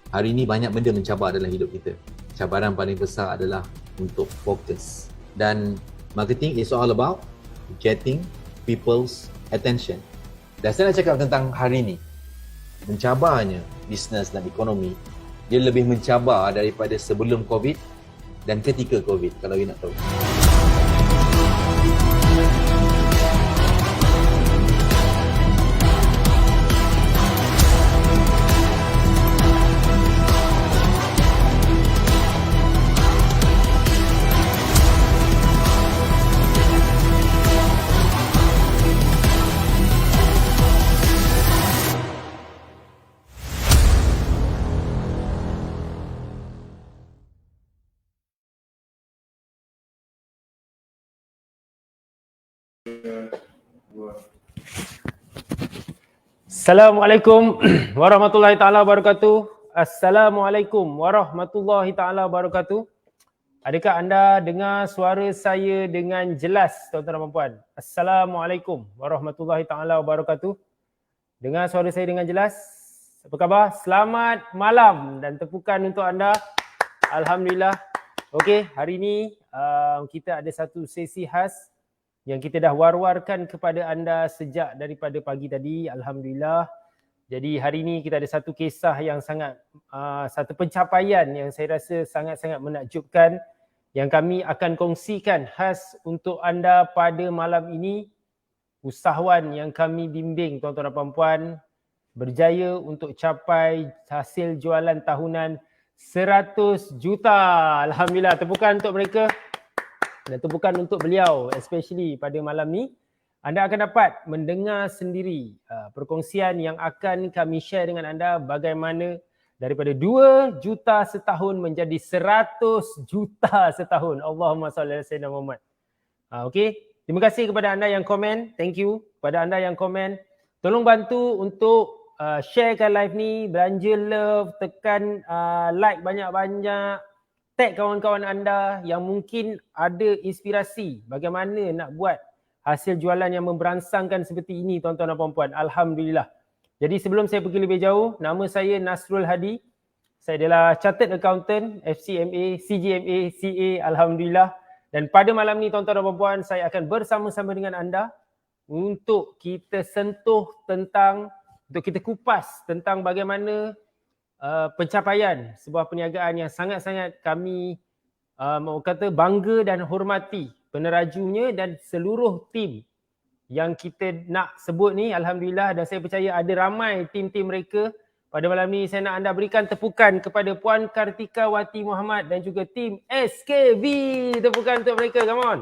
Hari ini banyak benda mencabar dalam hidup kita. Cabaran paling besar adalah untuk fokus. Dan marketing is all about getting people's attention. Dan saya nak cakap tentang hari ini. Mencabarnya bisnes dan ekonomi, dia lebih mencabar daripada sebelum COVID dan ketika COVID, kalau you nak tahu. Assalamualaikum warahmatullahi taala wabarakatuh. Assalamualaikum warahmatullahi taala wabarakatuh. Adakah anda dengar suara saya dengan jelas, tuan-tuan dan puan? Assalamualaikum warahmatullahi taala wabarakatuh. Dengar suara saya dengan jelas? Apa khabar? Selamat malam dan tepukan untuk anda. Alhamdulillah. Okey, hari ini kita ada satu sesi khas yang kita dah war-warkan kepada anda sejak daripada pagi tadi. Alhamdulillah. Jadi hari ini kita ada satu kisah yang sangat, satu pencapaian yang saya rasa sangat-sangat menakjubkan yang kami akan kongsikan khas untuk anda pada malam ini. Usahawan yang kami bimbing, tuan-tuan dan puan-puan, berjaya untuk capai hasil jualan tahunan 100 juta. Alhamdulillah, tepukan untuk mereka. Dan tepukan untuk beliau, especially pada malam ni. Anda akan dapat mendengar sendiri perkongsian yang akan kami share dengan anda bagaimana daripada 2 juta setahun menjadi 100 juta setahun. Allahumma salli ala sayyidina Muhammad. Okey, terima kasih kepada anda yang komen. Thank you kepada anda yang komen. Tolong bantu untuk sharekan live ni, belanja love, tekan like banyak-banyak. Tag kawan-kawan anda yang mungkin ada inspirasi bagaimana nak buat hasil jualan yang memberansangkan seperti ini, tuan-tuan dan puan-puan. Alhamdulillah. Jadi sebelum saya pergi lebih jauh, nama saya Nasrul Hadi. Saya adalah Chartered Accountant, FCMA, CGMA, CA, Alhamdulillah. Dan pada malam ni, tuan-tuan dan puan-puan, saya akan bersama-sama dengan anda untuk kita sentuh tentang, untuk kita kupas tentang bagaimana pencapaian sebuah perniagaan yang sangat-sangat kami mau kata bangga dan hormati penerajunya dan seluruh tim yang kita nak sebut ni. Alhamdulillah, dan saya percaya ada ramai tim-tim mereka. Pada malam ni saya nak anda berikan tepukan kepada Puan Kartika Wati Muhammad dan juga tim SKV. Tepukan untuk mereka, come on.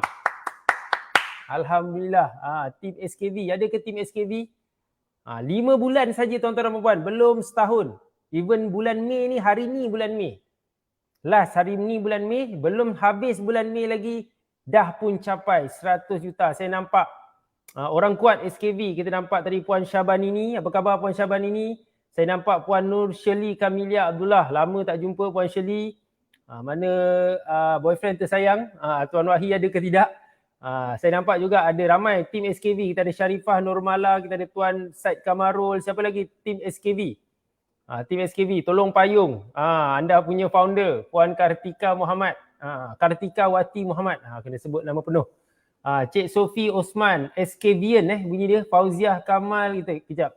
Alhamdulillah, tim SKV. Ada ke tim SKV? 5 bulan saja, tuan-tuan dan puan-puan, belum setahun. Even bulan Mei ni, hari ni bulan Mei. Last hari ni bulan Mei, belum habis bulan Mei lagi, dah pun capai 100 juta. Saya nampak orang kuat SKV. Kita nampak tadi Puan Syabanini. Apa khabar Puan Syabanini? Saya nampak Puan Nur Shirley Kamilia Abdullah. Lama tak jumpa Puan Shirley. Mana boyfriend tersayang? Tuan Wahi ada ke tidak? Saya nampak juga ada ramai tim SKV. Kita ada Sharifah Nurmala, kita ada Tuan Said Kamarul. Siapa lagi tim SKV? Tim SKV, tolong payung. Anda punya founder, Puan Kartika Muhammad. Kartika Wati Muhammad. Kena sebut nama penuh. Cik Sofi Osman, SKVian bunyi dia. Fauziah Kamal, kejap.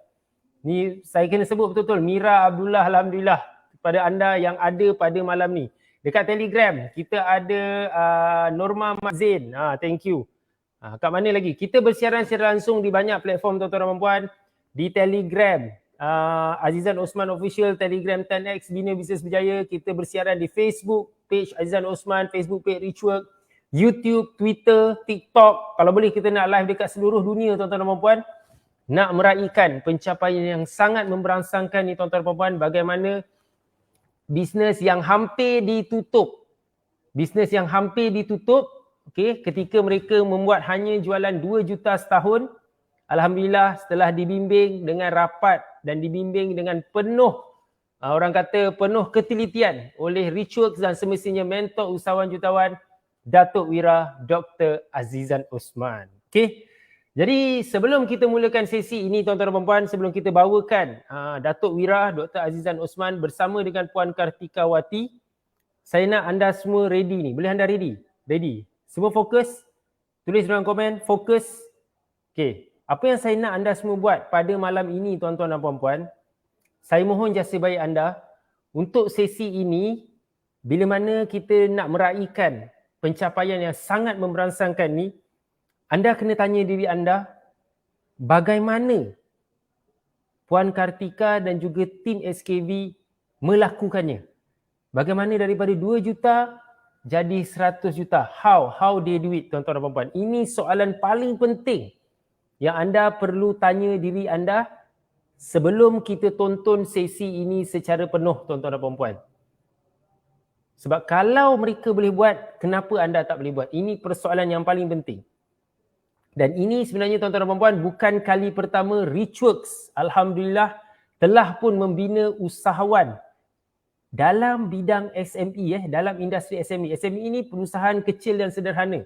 Ni saya kena sebut betul-betul. Mira Abdullah, Alhamdulillah. Kepada anda yang ada pada malam ni. Dekat Telegram, kita ada Norma Mazin. Thank you. Kat mana lagi? Kita bersiaran secara langsung di banyak platform, tuan-tuan dan puan. Di Telegram, Azizan Osman Official, Telegram 10X Bina Bisnes Berjaya. Kita bersiaran di Facebook page Azizan Osman, Facebook page Richwork, YouTube, Twitter, TikTok. Kalau boleh kita nak live dekat seluruh dunia, tuan-tuan dan puan. Nak meraihkan pencapaian yang sangat memberansangkan ni, tuan-tuan dan puan, bagaimana bisnes yang hampir ditutup. Bisnes yang hampir ditutup, ketika mereka membuat hanya jualan 2 juta setahun. Alhamdulillah, setelah dibimbing dengan rapat dan dibimbing dengan penuh, orang kata penuh ketelitian oleh Richworks dan semestinya mentor usahawan jutawan Datuk Wira Dr. Azizan Osman. Jadi sebelum kita mulakan sesi ini tuan-tuan dan puan-puan, sebelum kita bawakan Datuk Wira Dr. Azizan Osman bersama dengan Puan Kartika Wati, saya nak anda semua ready ni. Boleh anda ready? Ready. Semua fokus. Tulis dalam komen, fokus. Okey. Apa yang saya nak anda semua buat pada malam ini tuan-tuan dan puan-puan, saya mohon jasa baik anda untuk sesi ini, bila mana kita nak meraihkan pencapaian yang sangat memberangsangkan ni, anda kena tanya diri anda, bagaimana Puan Kartika dan juga tim SKV melakukannya? Bagaimana daripada 2 juta jadi 100 juta? How they do it, tuan-tuan dan puan-puan? Ini soalan paling penting yang anda perlu tanya diri anda sebelum kita tonton sesi ini secara penuh, tuan-tuan dan puan-puan. Sebab kalau mereka boleh buat, kenapa anda tak boleh buat? Ini persoalan yang paling penting. Dan ini sebenarnya tuan-tuan dan puan-puan bukan kali pertama Richworks alhamdulillah telah pun membina usahawan dalam bidang SME, dalam industri SME. SME ini perusahaan kecil dan sederhana.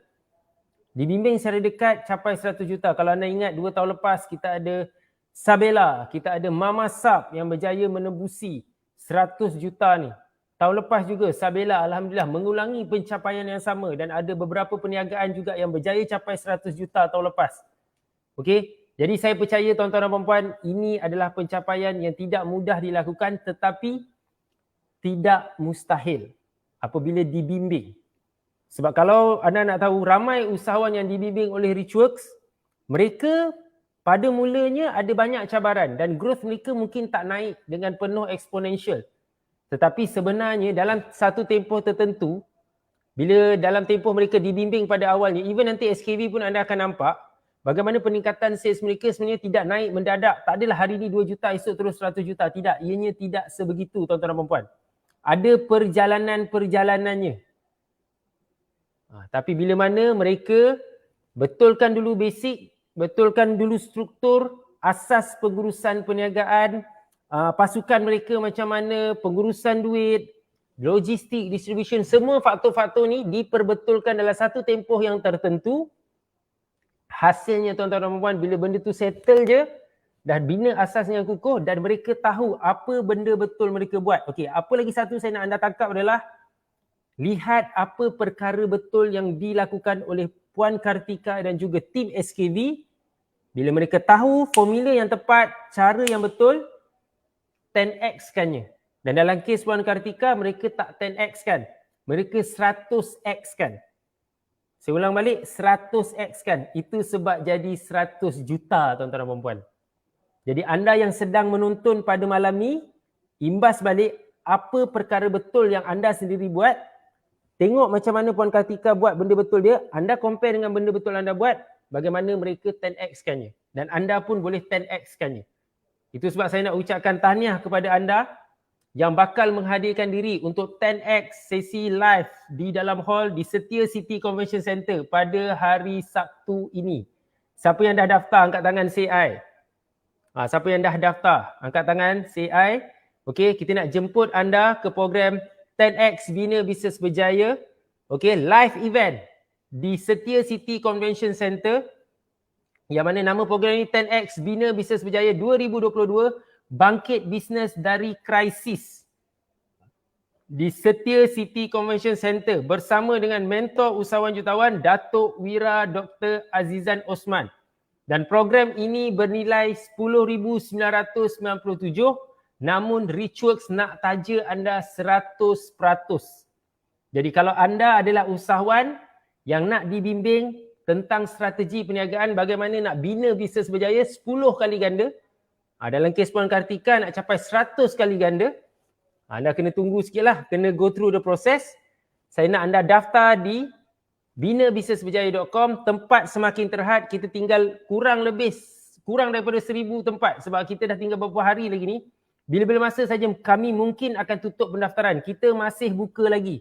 Dibimbing secara dekat capai 100 juta. Kalau anda ingat 2 tahun lepas kita ada Sabela, kita ada Mama Sab yang berjaya menembusi 100 juta ni. Tahun lepas juga Sabela alhamdulillah mengulangi pencapaian yang sama dan ada beberapa perniagaan juga yang berjaya capai 100 juta tahun lepas. Okey, jadi saya percaya tuan-tuan dan puan-puan, ini adalah pencapaian yang tidak mudah dilakukan tetapi tidak mustahil apabila dibimbing. Sebab kalau anda nak tahu, ramai usahawan yang dibimbing oleh Richworks, mereka pada mulanya ada banyak cabaran dan growth mereka mungkin tak naik dengan penuh eksponensial. Tetapi sebenarnya dalam satu tempoh tertentu, bila dalam tempoh mereka dibimbing pada awalnya, even nanti SKV pun anda akan nampak bagaimana peningkatan sales mereka sebenarnya tidak naik mendadak. Tak adalah hari ini 2 juta, esok terus 100 juta. Tidak, ianya tidak sebegitu tuan-tuan dan puan-puan. Ada perjalanan-perjalanannya. Tapi bila mana mereka betulkan dulu basic, betulkan dulu struktur, asas pengurusan perniagaan, pasukan mereka macam mana, pengurusan duit, logistik, distribution, semua faktor-faktor ni diperbetulkan dalam satu tempoh yang tertentu. Hasilnya tuan-tuan dan puan-puan, bila benda tu settle je, dah bina asas yang kukuh dan mereka tahu apa benda betul mereka buat. Okey, apa lagi satu saya nak anda tangkap adalah lihat apa perkara betul yang dilakukan oleh Puan Kartika dan juga tim SKV. Bila mereka tahu formula yang tepat, cara yang betul, 10x kannya. Dan dalam kes Puan Kartika, mereka tak 10x kan. Mereka 100x kan. Saya ulang balik, 100x kan. Itu sebab jadi 100 juta tuan-tuan dan puan-puan. Jadi anda yang sedang menonton pada malam ni, imbas balik apa perkara betul yang anda sendiri buat. Tengok macam mana Puan Kartika buat benda betul dia. Anda compare dengan benda betul anda buat. Bagaimana mereka 10x kannya. Dan anda pun boleh 10x kannya. Itu sebab saya nak ucapkan tahniah kepada anda yang bakal menghadirkan diri untuk 10x sesi live di dalam hall di Setia City Convention Center pada hari Sabtu ini. Siapa yang dah daftar, angkat tangan say I. Siapa yang dah daftar, angkat tangan say I. Okey, kita nak jemput anda ke program 10x Bina Bisnes Berjaya. Okey, live event di Setia City Convention Center. Yang mana nama program ini 10x Bina Bisnes Berjaya 2022, Bangkit Bisnes dari Krisis. Di Setia City Convention Center bersama dengan mentor usahawan jutawan Datuk Wira Dr. Azizan Osman. Dan program ini bernilai 10,997, namun Richworks nak taja anda 100%. Jadi kalau anda adalah usahawan yang nak dibimbing tentang strategi perniagaan, bagaimana nak bina bisnes berjaya 10 kali ganda. Dalam kes Puan Kartika nak capai 100 kali ganda. Anda kena tunggu sikit lah, kena go through the process. Saya nak anda daftar di binabisnesberjaya.com. Tempat semakin terhad, kita tinggal kurang daripada 1,000 tempat. Sebab kita dah tinggal beberapa hari lagi ni. Bila-bila masa saja kami mungkin akan tutup pendaftaran. Kita masih buka lagi.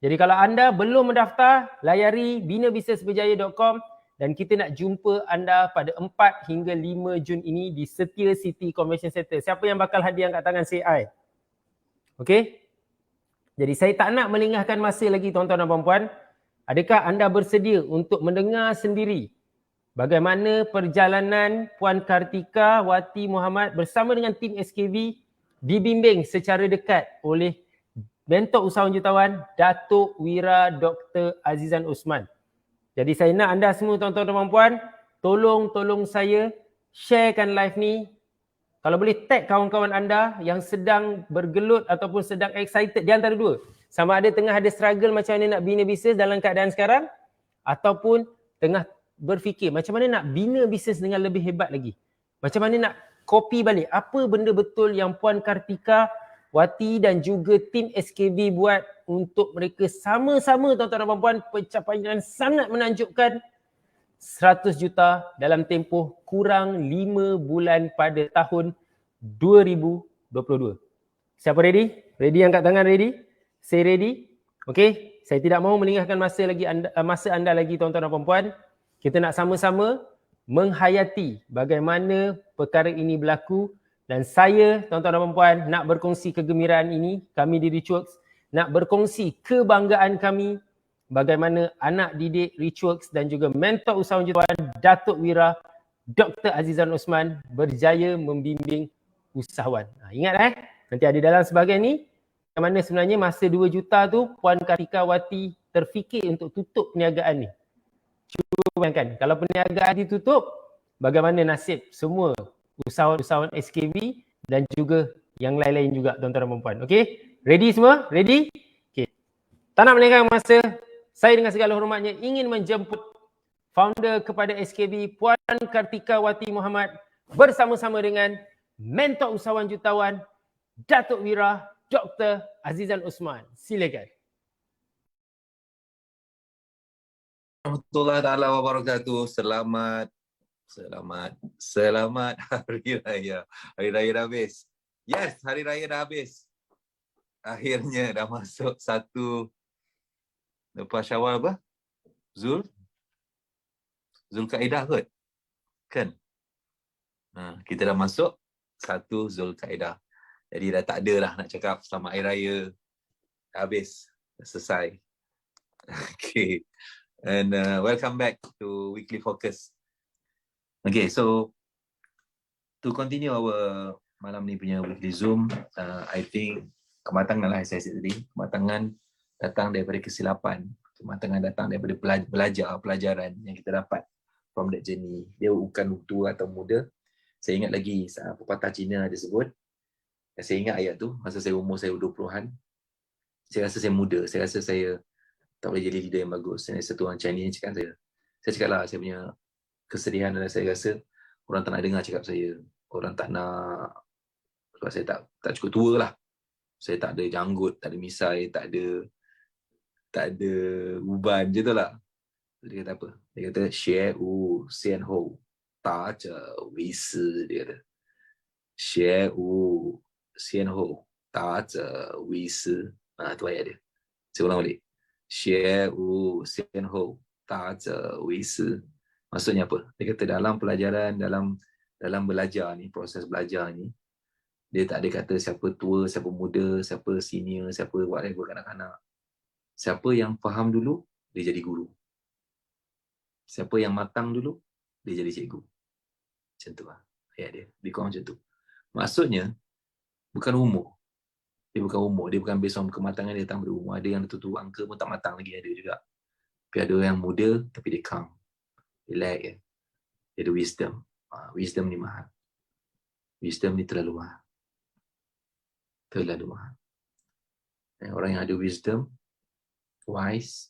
Jadi kalau anda belum mendaftar, layari binabisnesberjaya.com dan kita nak jumpa anda pada 4 hingga 5 Jun ini di Setia City Convention Center. Siapa yang bakal hadir angkat tangan say I. Okey? Jadi saya tak nak melengahkan masa lagi tuan-tuan dan puan-puan. Adakah anda bersedia untuk mendengar sendiri bagaimana perjalanan Puan Kartika Wati Muhammad bersama dengan tim SKV dibimbing secara dekat oleh Mentor Usahawan Jutawan Datuk Wira Dr. Azizan Osman. Jadi saya nak anda semua tuan-tuan dan puan-puan, tolong saya sharekan live ni. Kalau boleh tag kawan-kawan anda yang sedang bergelut ataupun sedang excited di antara dua. Sama ada tengah ada struggle macam mana nak bina bisnes dalam keadaan sekarang ataupun tengah berfikir macam mana nak bina bisnes dengan lebih hebat lagi. Macam mana nak copy balik apa benda betul yang Puan Kartika Wati dan juga tim SKV buat untuk mereka sama-sama tuan-tuan dan puan-puan pencapaian yang sangat menakjubkan 100 juta dalam tempoh kurang 5 bulan pada tahun 2022. Siapa ready? Ready angkat tangan ready? Say ready? Okey, saya tidak mahu melengahkan masa anda lagi tuan-tuan dan puan-puan. Kita nak sama-sama menghayati bagaimana perkara ini berlaku dan saya tuan-tuan dan puan-puan nak berkongsi kegembiraan ini, kami di Richworks nak berkongsi kebanggaan kami bagaimana anak didik Richworks dan juga mentor usahawan jutawan Datuk Wira Dr. Azizan Osman berjaya membimbing usahawan. Ingat nanti ada dalam sebahagian ni yang mana sebenarnya masa 2 juta tu Puan Kartika Wati terfikir untuk tutup perniagaan ni. Cuba bayangkan kalau perniagaan ditutup, bagaimana nasib semua usahawan-usahawan SKV dan juga yang lain-lain juga tuan-tuan dan puan-puan. Okey? Ready semua? Ready? Okey. Tak nak melengahkan masa, saya dengan segala hormatnya ingin menjemput founder kepada SKV Puan Kartika Wati Muhammad bersama-sama dengan mentor usahawan jutawan Datuk Wira Dr. Azizan Osman. Silakan. Warahmatullahi taala wabarakatuh. Selamat Hari Raya. Hari Raya dah habis. Yes, Hari Raya dah habis. Akhirnya dah masuk satu lepas Syawal apa? Zulkaidah kot. Kan? Kita dah masuk satu Zulkaidah. Jadi dah tak ada lah nak cakap selamat Hari Raya. Dah habis. Dah selesai. Okay. And welcome back to Weekly Focus. Okay, so to continue our malam ni punya weekly Zoom, I think kematangan lah saya tadi. Kematangan datang daripada kesilapan. Kematangan datang daripada pelajaran yang kita dapat from that journey. Dia bukan tua atau muda. Saya ingat lagi pepatah Cina ada sebut. Saya ingat ayat tu masa umur saya 20-an. Saya rasa saya muda. Saya rasa saya tak boleh jadi leader yang bagus. Dan satu orang Chinese cakap saya cakap lah, saya punya kesedihan dan saya rasa orang tak nak dengar cakap saya. Orang tak nak, sebab saya tak cukup tua lah. Saya tak ada janggut, tak ada misai, tak ada uban je tu lah. Dia kata apa? Dia kata, Xie Wu Xian Ho Ta Zhe Wei Si. Dia kata, Xie Wu Xian Ho Ta Zhe Wei Si. Tu ayat dia. Saya ulang balik. Xie Wu Xian Ho Ta Zhe Wei Si. Maksudnya apa? Dia kata dalam pelajaran, dalam belajar ni, proses belajar ni, dia tak ada kata siapa tua, siapa muda, siapa senior, siapa whatever kanak-kanak. Siapa yang faham dulu, dia jadi guru. Siapa yang matang dulu, dia jadi cikgu. Macam tu lah ayat dia. Dia kurang macam tu. Maksudnya, bukan umur. Dia bukan umur. Dia bukan based on kematangan dia datang dari umur. Ada yang tu angka pun tak matang lagi ada juga. Tapi ada yang muda, tapi dia calm. Relax ya. Dia ada wisdom. Wisdom ni mahal. Wisdom ni terlalu mahal. Terlalu mahal. Orang yang ada wisdom, wise,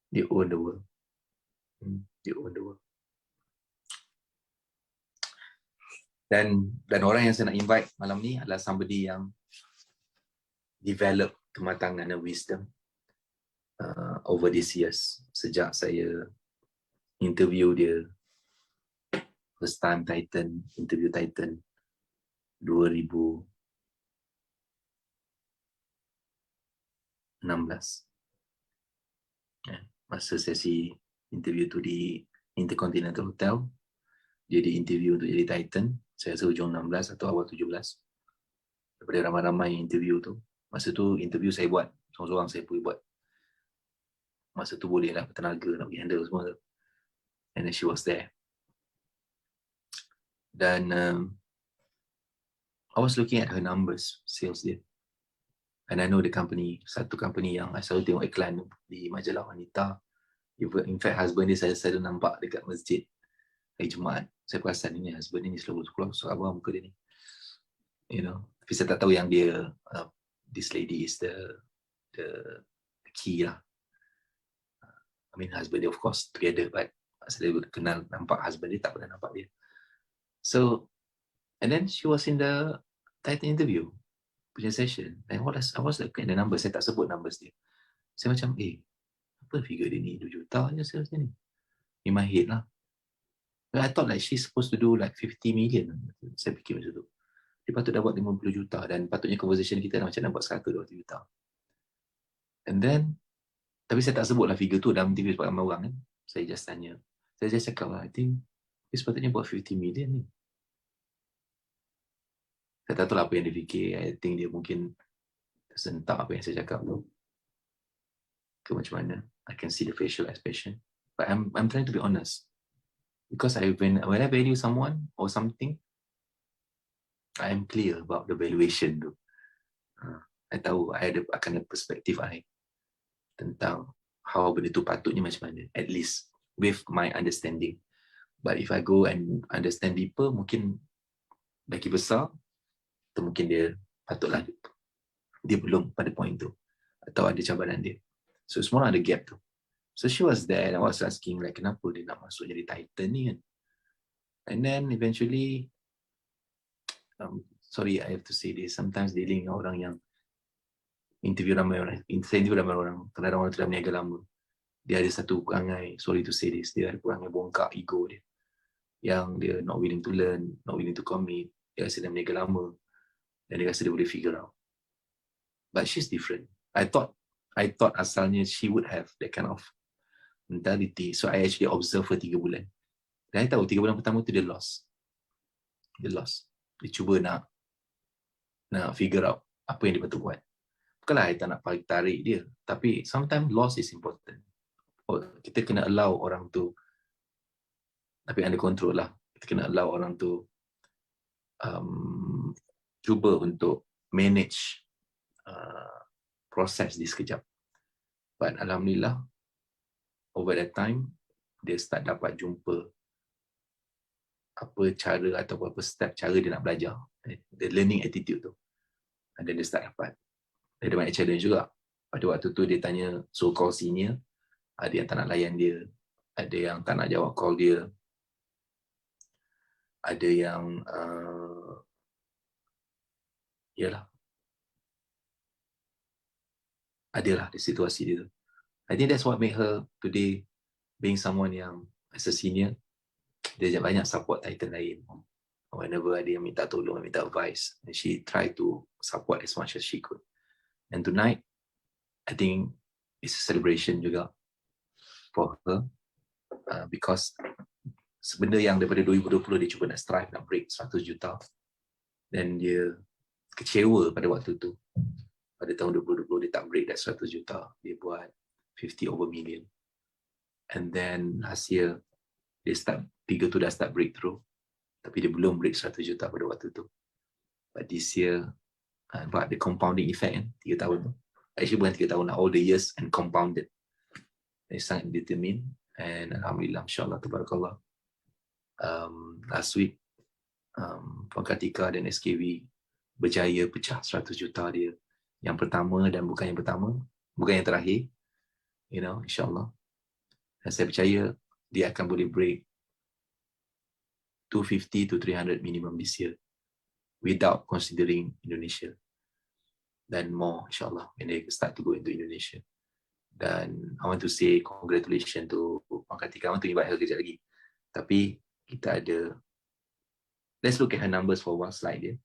they own the world. They own the world. Dan orang yang saya nak invite malam ni adalah somebody yang develop kematangan dan wisdom over these years. Sejak saya interview dia first time interview Titan 2016. Masa sesi interview tu di Intercontinental Hotel, dia di interview untuk jadi Titan. Saya rasa hujung 16 atau awal 17. Daripada ramai-ramai interview tu. Masa tu interview saya buat, seorang-seorang saya pergi buat. Masa tu boleh lah tenaga nak pergi handle semua tu. And then she was there. Dan I was looking at her numbers, sales dia. And I know the company, satu company yang I selalu tengok iklan di majalah wanita. In fact, husband dia saya selalu nampak dekat masjid hari Jumaat. Saya perasan ini husband ni selalu keluar abang muka dia ni. You know, tapi saya tak tahu yang dia, this lady is the key lah. I mean, husband dia of course together, but saya kenal nampak husband dia, tak pernah nampak dia. So, and then she was in the title interview punya session. And I was looking at the numbers, saya tak sebut numbers dia. Saya macam, apa figure dia ni? 2 juta je salesnya ni. In my head lah. But I thought like she's supposed to do like 50 million. Saya fikir macam tu. Dia patut dapat 50 juta dan patutnya conversation kita macam nak buat 100-200 juta. And then, tapi saya tak sebut lah figure tu dalam TV sebab ramai orang kan. Saya just tanya. Saya just cakap lah, I think dia sepatutnya buat 50 million ni. Saya tak tahu lah apa yang dia fikir. I think dia mungkin tersentak apa yang saya cakap tu. Ke macam mana. I can see the facial expression. But I'm trying to be honest. Because when I value someone or something, I am clear about the valuation tu. I tahu, I akan ada perspektif I tentang how benda tu patutnya macam mana. At least with my understanding. But if I go and understand people, mungkin lagi besar, atau mungkin dia patutlah dia belum pada point tu. Atau ada cabaran dia. So semua ada gap tu. So she was there and I was asking like kenapa dia nak masuk jadi Titan ni kan. And then eventually, sorry I have to say this, sometimes dealing dengan orang yang interview ramai orang, kadang orang tu dah berniaga lama. Dia ada satu perangai, sorry to say this, dia ada perangai bongkak ego dia. Yang dia not willing to learn, not willing to commit, dia rasa dah berniaga lama. Dan dia rasa dia boleh figure out. But she's different. I thought asalnya she would have that kind of mentality. So I actually observe her 3 bulan. Dan I tahu 3 bulan pertama tu dia lost. Dia cuba nak figure out apa yang dia patut buat. Bukanlah I tak nak tarik dia. Tapi sometimes loss is important. Kita kena allow orang tu, tapi under control lah. Kita kena allow orang tu cuba untuk manage proses dia sekejap. But Alhamdulillah, over that time, dia start dapat jumpa apa cara atau apa step cara dia nak belajar. The learning attitude tu. And then dia start dapat. Dia ada banyak challenge juga. Pada waktu tu dia tanya so-called senior, ada yang tak nak layan dia, ada yang tak nak jawab call dia, ada yang adalah di situasi dia tu. I think that's what made her today being someone yang as a senior, dia banyak support Titan lain. Whenever ada yang minta tolong, minta advice, and she try to support as much as she could. And tonight, I think it's a celebration juga for her because benda yang daripada 2020 dia cuba nak strive, nak break 100 juta, dan dia kecewa pada waktu tu. Pada tahun 2020 dia tak break that 100 juta, dia buat 50 over million. And then last year dia figure tu dah start breakthrough, tapi dia belum break 100 juta pada waktu tu. But this year, but the compounding effect kan, 3 tahun tu. Actually bukan 3 tahun lah, all the years and compounded. Dia sangat determined. And Alhamdulillah, insyaAllah, tabarakallah. Last week, Puan Kartika dan SKV berjaya pecah 100 juta dia. Yang pertama dan bukan yang pertama, bukan yang terakhir. You know, insyaAllah. Dan saya percaya dia akan boleh break 250 to 300 minimum this year without considering Indonesia. Dan more, insyaAllah, when they start to go into Indonesia. Dan I want to say congratulations to Puan Kartika. I want to invite her kejap lagi. Tapi kita ada, let's look at her numbers for one slide dia.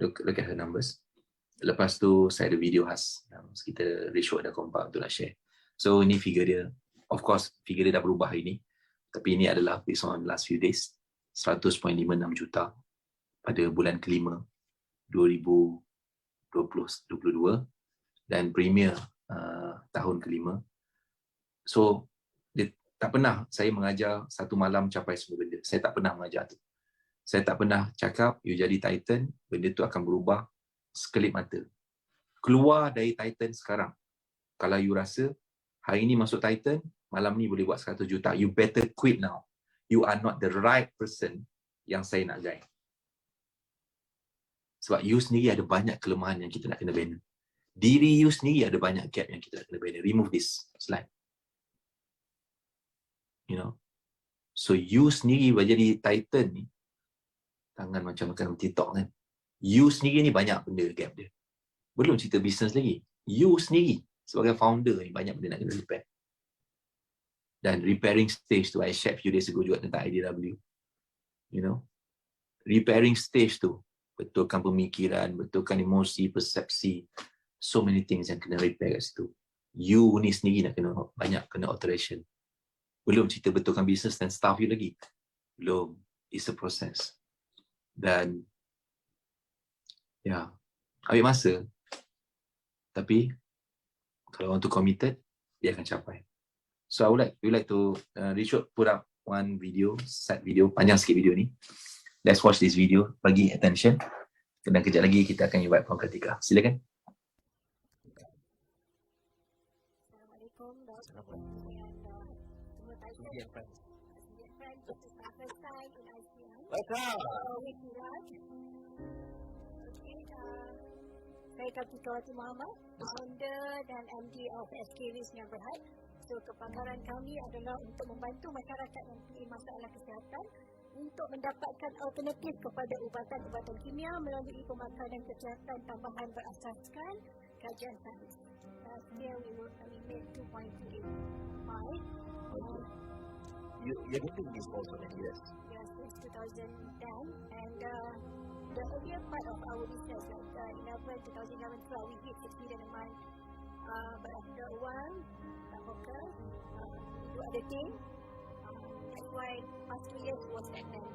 Look at her numbers. Lepas tu saya ada video khas yang kita ratio ada kompak untuk nak share. So ini figure dia. Of course figure dia dah berubah hari ni. Tapi ini adalah based on last few days. 100.56 juta pada bulan kelima 2022 dan premier tahun kelima. So Tak pernah saya mengajar satu malam capai semua benda. Saya tak pernah mengajar tu. Saya tak pernah cakap, you jadi Titan, benda tu akan berubah sekelip mata. Keluar dari Titan sekarang. Kalau you rasa, hari ni masuk Titan, malam ni boleh buat 100 juta. You better quit now. You are not the right person yang saya nak guide. Sebab you sendiri ada banyak kelemahan yang kita nak kena bina. Diri you sendiri ada banyak gap yang kita nak kena bina. Remove this slide. You know, so you sendiri jadi Titan ni, tangan macam makan TikTok kan. You sendiri ni banyak benda gap dia. Belum cerita bisnes lagi. You sendiri sebagai founder ni banyak benda nak kena repair. Dan repairing stage tu, I shared few days ago juga tentang IDW. You know, repairing stage tu, betulkan pemikiran, betulkan emosi, persepsi, so many things yang kena repair kat situ. You ni sendiri nak kena banyak kena alteration. Belum cerita betulkan bisnes dan staff you lagi. Belum. It's a process. Dan ya, ambil masa. Tapi kalau orang tu committed, dia akan capai. So I would like to Richard put up one video, set video, panjang sikit video ni. Let's watch this video, bagi attention. Dan kejap lagi kita akan invite Puan Kartika. Silakan. Assalamualaikum. Saya Kartika Wati Muhammad, founder dan MD of SKV Sdn Bhd. So kepakaran kami adalah untuk membantu masyarakat yang mempunyai masalah kesihatan untuk mendapatkan alternatif kepada ubatan-ubatan kimia melalui pemakanan kesihatan tambahan berasaskan kajian sains. Here we made 2.38 miles. You're doing this also, yes? Yes, since 2010. And the earlier part of our business, like 2011, 12, we hit 6 million a month. But after a while, the focus, we do other things. That's why past 2 years was stagnant.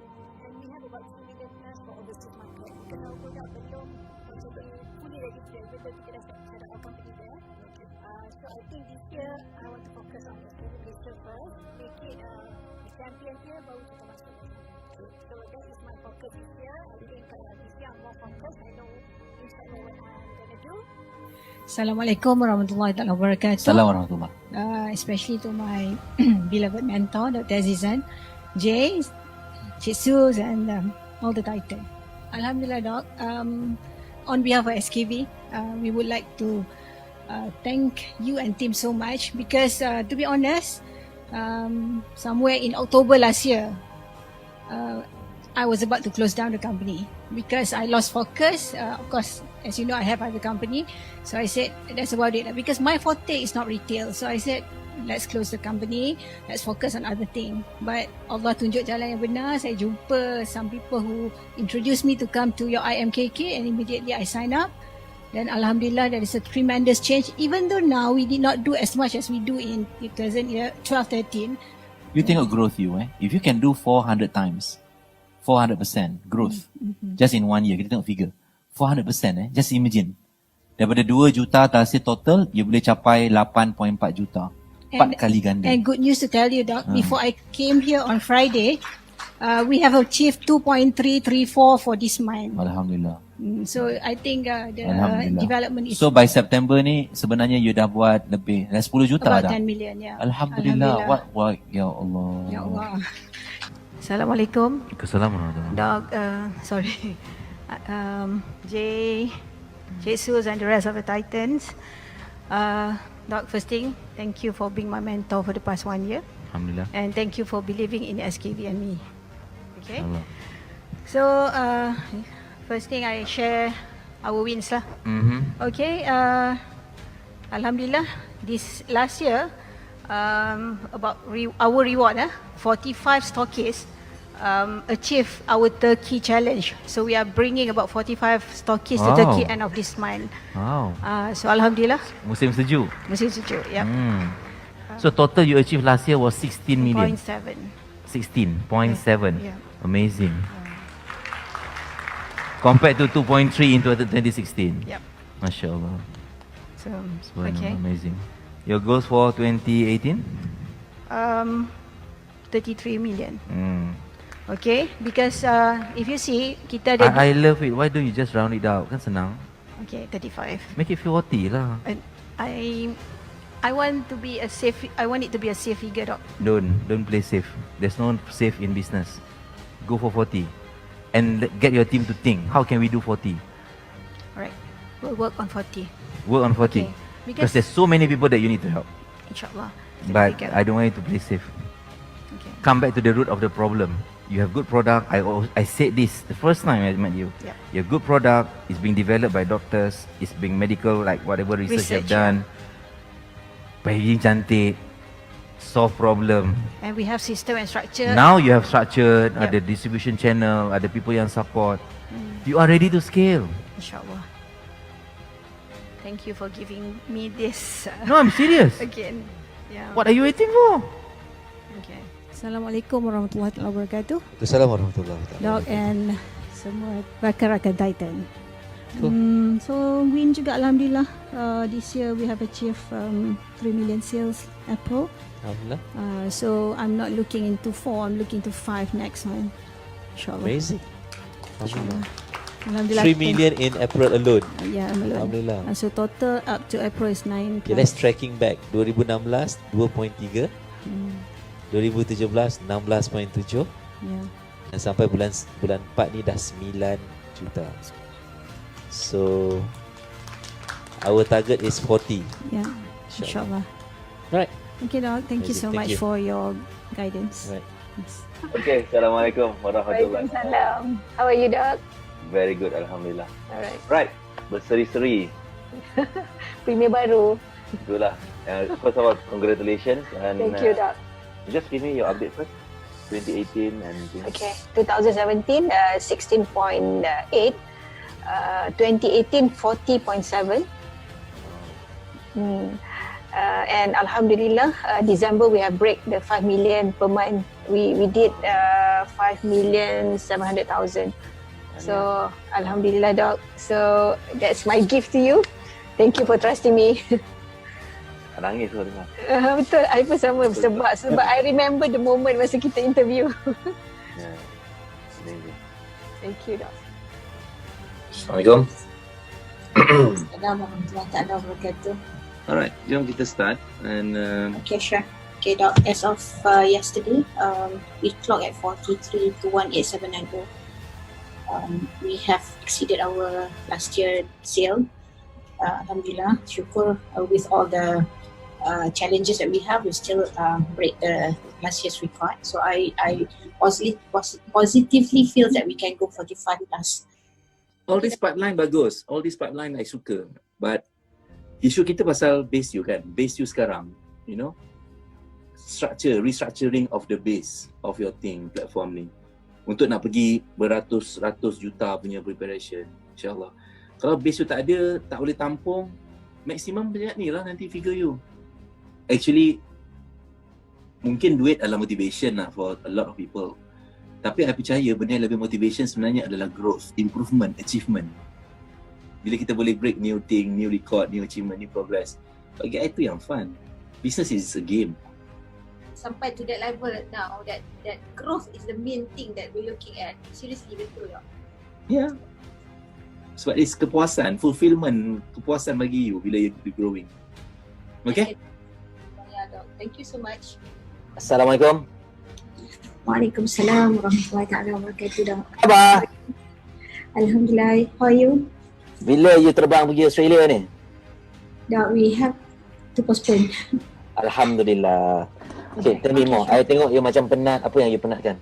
And we have about 2 million plus for overseas market. Because our product belum fully registered, because kita dah set up our company there. So I think this year I want to focus on the Malaysia first, make it a champion here, baru kita masuk. So that is my focus this year. I think this year I'm more focused. I know inshallah what I'm gonna do. Assalamualaikum warahmatullahi wabarakatuh. Assalamualaikum warahmatullahi. Especially to my beloved mentor, Dr. Azizan, Jay, Cik Suz, and all the Titan. Alhamdulillah, Doc. On behalf of SKV, we would like to thank you and team so much because to be honest, somewhere in October last year, I was about to close down the company because I lost focus. Of course, as you know, I have other company. So I said, that's about it. Because my forte is not retail. So I said, let's close the company. Let's focus on other thing. But Allah tunjuk jalan yang benar. Saya jumpa some people who introduced me to come to your IMKK and immediately I sign up. Then Alhamdulillah, there is a tremendous change. Even though now we did not do as much as we do in 2012-13. You tengok growth you If you can do 400 times, 400% growth, just in 1 year, kita tengok figure. 400% just imagine. Daripada 2 juta target total, you boleh capai 8.4 juta. 4 kali ganda. And good news to tell you, Doc, before I came here on Friday, we have achieved 2.334 for this month. Alhamdulillah. So I think the development is So by September ni sebenarnya you dah buat lebih 10 juta about dah. 10 million, yeah. Alhamdulillah. What ya Allah. Ya Allah. Assalamualaikum. Assalamualaikum. Doc, sorry. Jay, Jesus and the rest of the Titans. Doc, first thing, thank you for being my mentor for the past 1 year. Alhamdulillah. And thank you for believing in SKV and me. Okay. Allah. So, first thing I share our wins lah. Okay. Alhamdulillah, this last year, about our reward, 45 stockists achieve our Turkey challenge. So we are bringing about 45 stockists to Turkey end of this month. Wow. So Alhamdulillah. Musim sejuk. Musim sejuk, yep. So total you achieved last year was 16 million. 0.7. 16.7. Yeah. Amazing. Compared to 2.3 in 2016. Yep. Masya Allah. So, Okay. okay. Amazing. Your goals for 2018? 33 million. Okay, because if you see, kita ada I love it. Why don't you just round it out? Kan senang. okay 35. Make it 40 lah. And I want to be a safe. I want it to be a safe figure, Doc. Don't play safe. There's no safe in business. Go for 40. And get your team to think, how can we do 40? Alright, we'll work on 40. Work on 40. Okay, Because there's so many people that you need to help. Inshallah. But I don't want you to play safe. Okay. Come back to the root of the problem. You have good product. I said this the first time I met you. Yep. Your good product is being developed by doctors. It's being medical, like whatever research you've done. Packaging cantik. Solve problem. And we have system and structure. Now you have structured, Yep. ada distribution channel, ada people yang support. You are ready to scale. Inshallah. Thank you for giving me this No, I'm serious. again. Yeah. What are you waiting for? Okay. Assalamualaikum warahmatullahi wabarakatuh. Assalamualaikum warahmatullahi wabarakatuh. Doc and semua rakan-rakan Titan. So win juga Alhamdulillah. This year we have achieved 3 million sales April. Alhamdulillah. So I'm not looking into 4, I'm looking to 5 next time. InsyaAllah. Amazing. Alhamdulillah. Alhamdulillah. 3 million in April alone. Yeah, Alhamdulillah. So total up to April is 9. Okay, let's tracking back. 2016 2.3, 2017 16.7, Yeah. dan sampai bulan 4 ni dah 9 juta. So our target is 40. Yeah. InsyaAllah. Right. Okay, Doc. Thank you so Thank much you. for your guidance. Right. Yes. Okay, Assalamualaikum warahmatullahi wabarakatuh. Waalaikumsalam. How are you, Doc? Very good, Alhamdulillah. Alright. Right, berseri-seri. Premier baru. Itulah. First of all, congratulations. And Thank you, Doc. just give me your update first. 2018 and things. Okay. 2017, 16.8. 2018, 40.7. And Alhamdulillah, December we have break the 5 million per month. We did 5,700,000. So Alhamdulillah, Doc. So that's my gift to you. Thank you for trusting me. Nangis kau dengar. Betul, I pun sama sebab I remember the moment masa kita interview. Yeah. Amazing. Thank you, Doc. Assalamualaikum. Assalamualaikum warahmatullahi wabarakatuh. Alright, jom kita start. And Okay, sure. Okay, Doc. As of yesterday, we clocked at 43 to 18790. We have exceeded our last year sale. Alhamdulillah, syukur with all the challenges that we have, we still break the last year's record. So I positively feel that we can go 45 plus. All this pipeline bagus. All this pipeline I suka. But isu kita pasal base you kan. Base you sekarang. You know. Restructuring of the base of your thing, platform ni. Untuk nak pergi beratus-ratus juta punya preparation. InsyaAllah. Kalau base you tak ada, tak boleh tampung, maksimum banyak ni lah nanti figure you. Actually, mungkin duit adalah motivation lah for a lot of people. Tapi I percaya benda yang lebih motivation sebenarnya adalah growth, improvement, achievement. Bila kita boleh break new thing, new record, new achievement, new progress. Bagi I tu yang fun. Business is a game. Sampai to that level now, that growth is the main thing that we're looking at. Seriously, betul tak? Yeah. Sebab it's kepuasan, fulfillment, kepuasan bagi you bila you be growing. Okay? Yeah, Doc. Thank you so much. Assalamualaikum. Waalaikumsalam warahmatullahi wabarakatuh, Doc. Khabar? Alhamdulillah. How are you? Bila you terbang pergi Australia ni? Doc, we have to postpone. Alhamdulillah. Okay, tell me more. I tengok you macam penat. Apa yang you penatkan?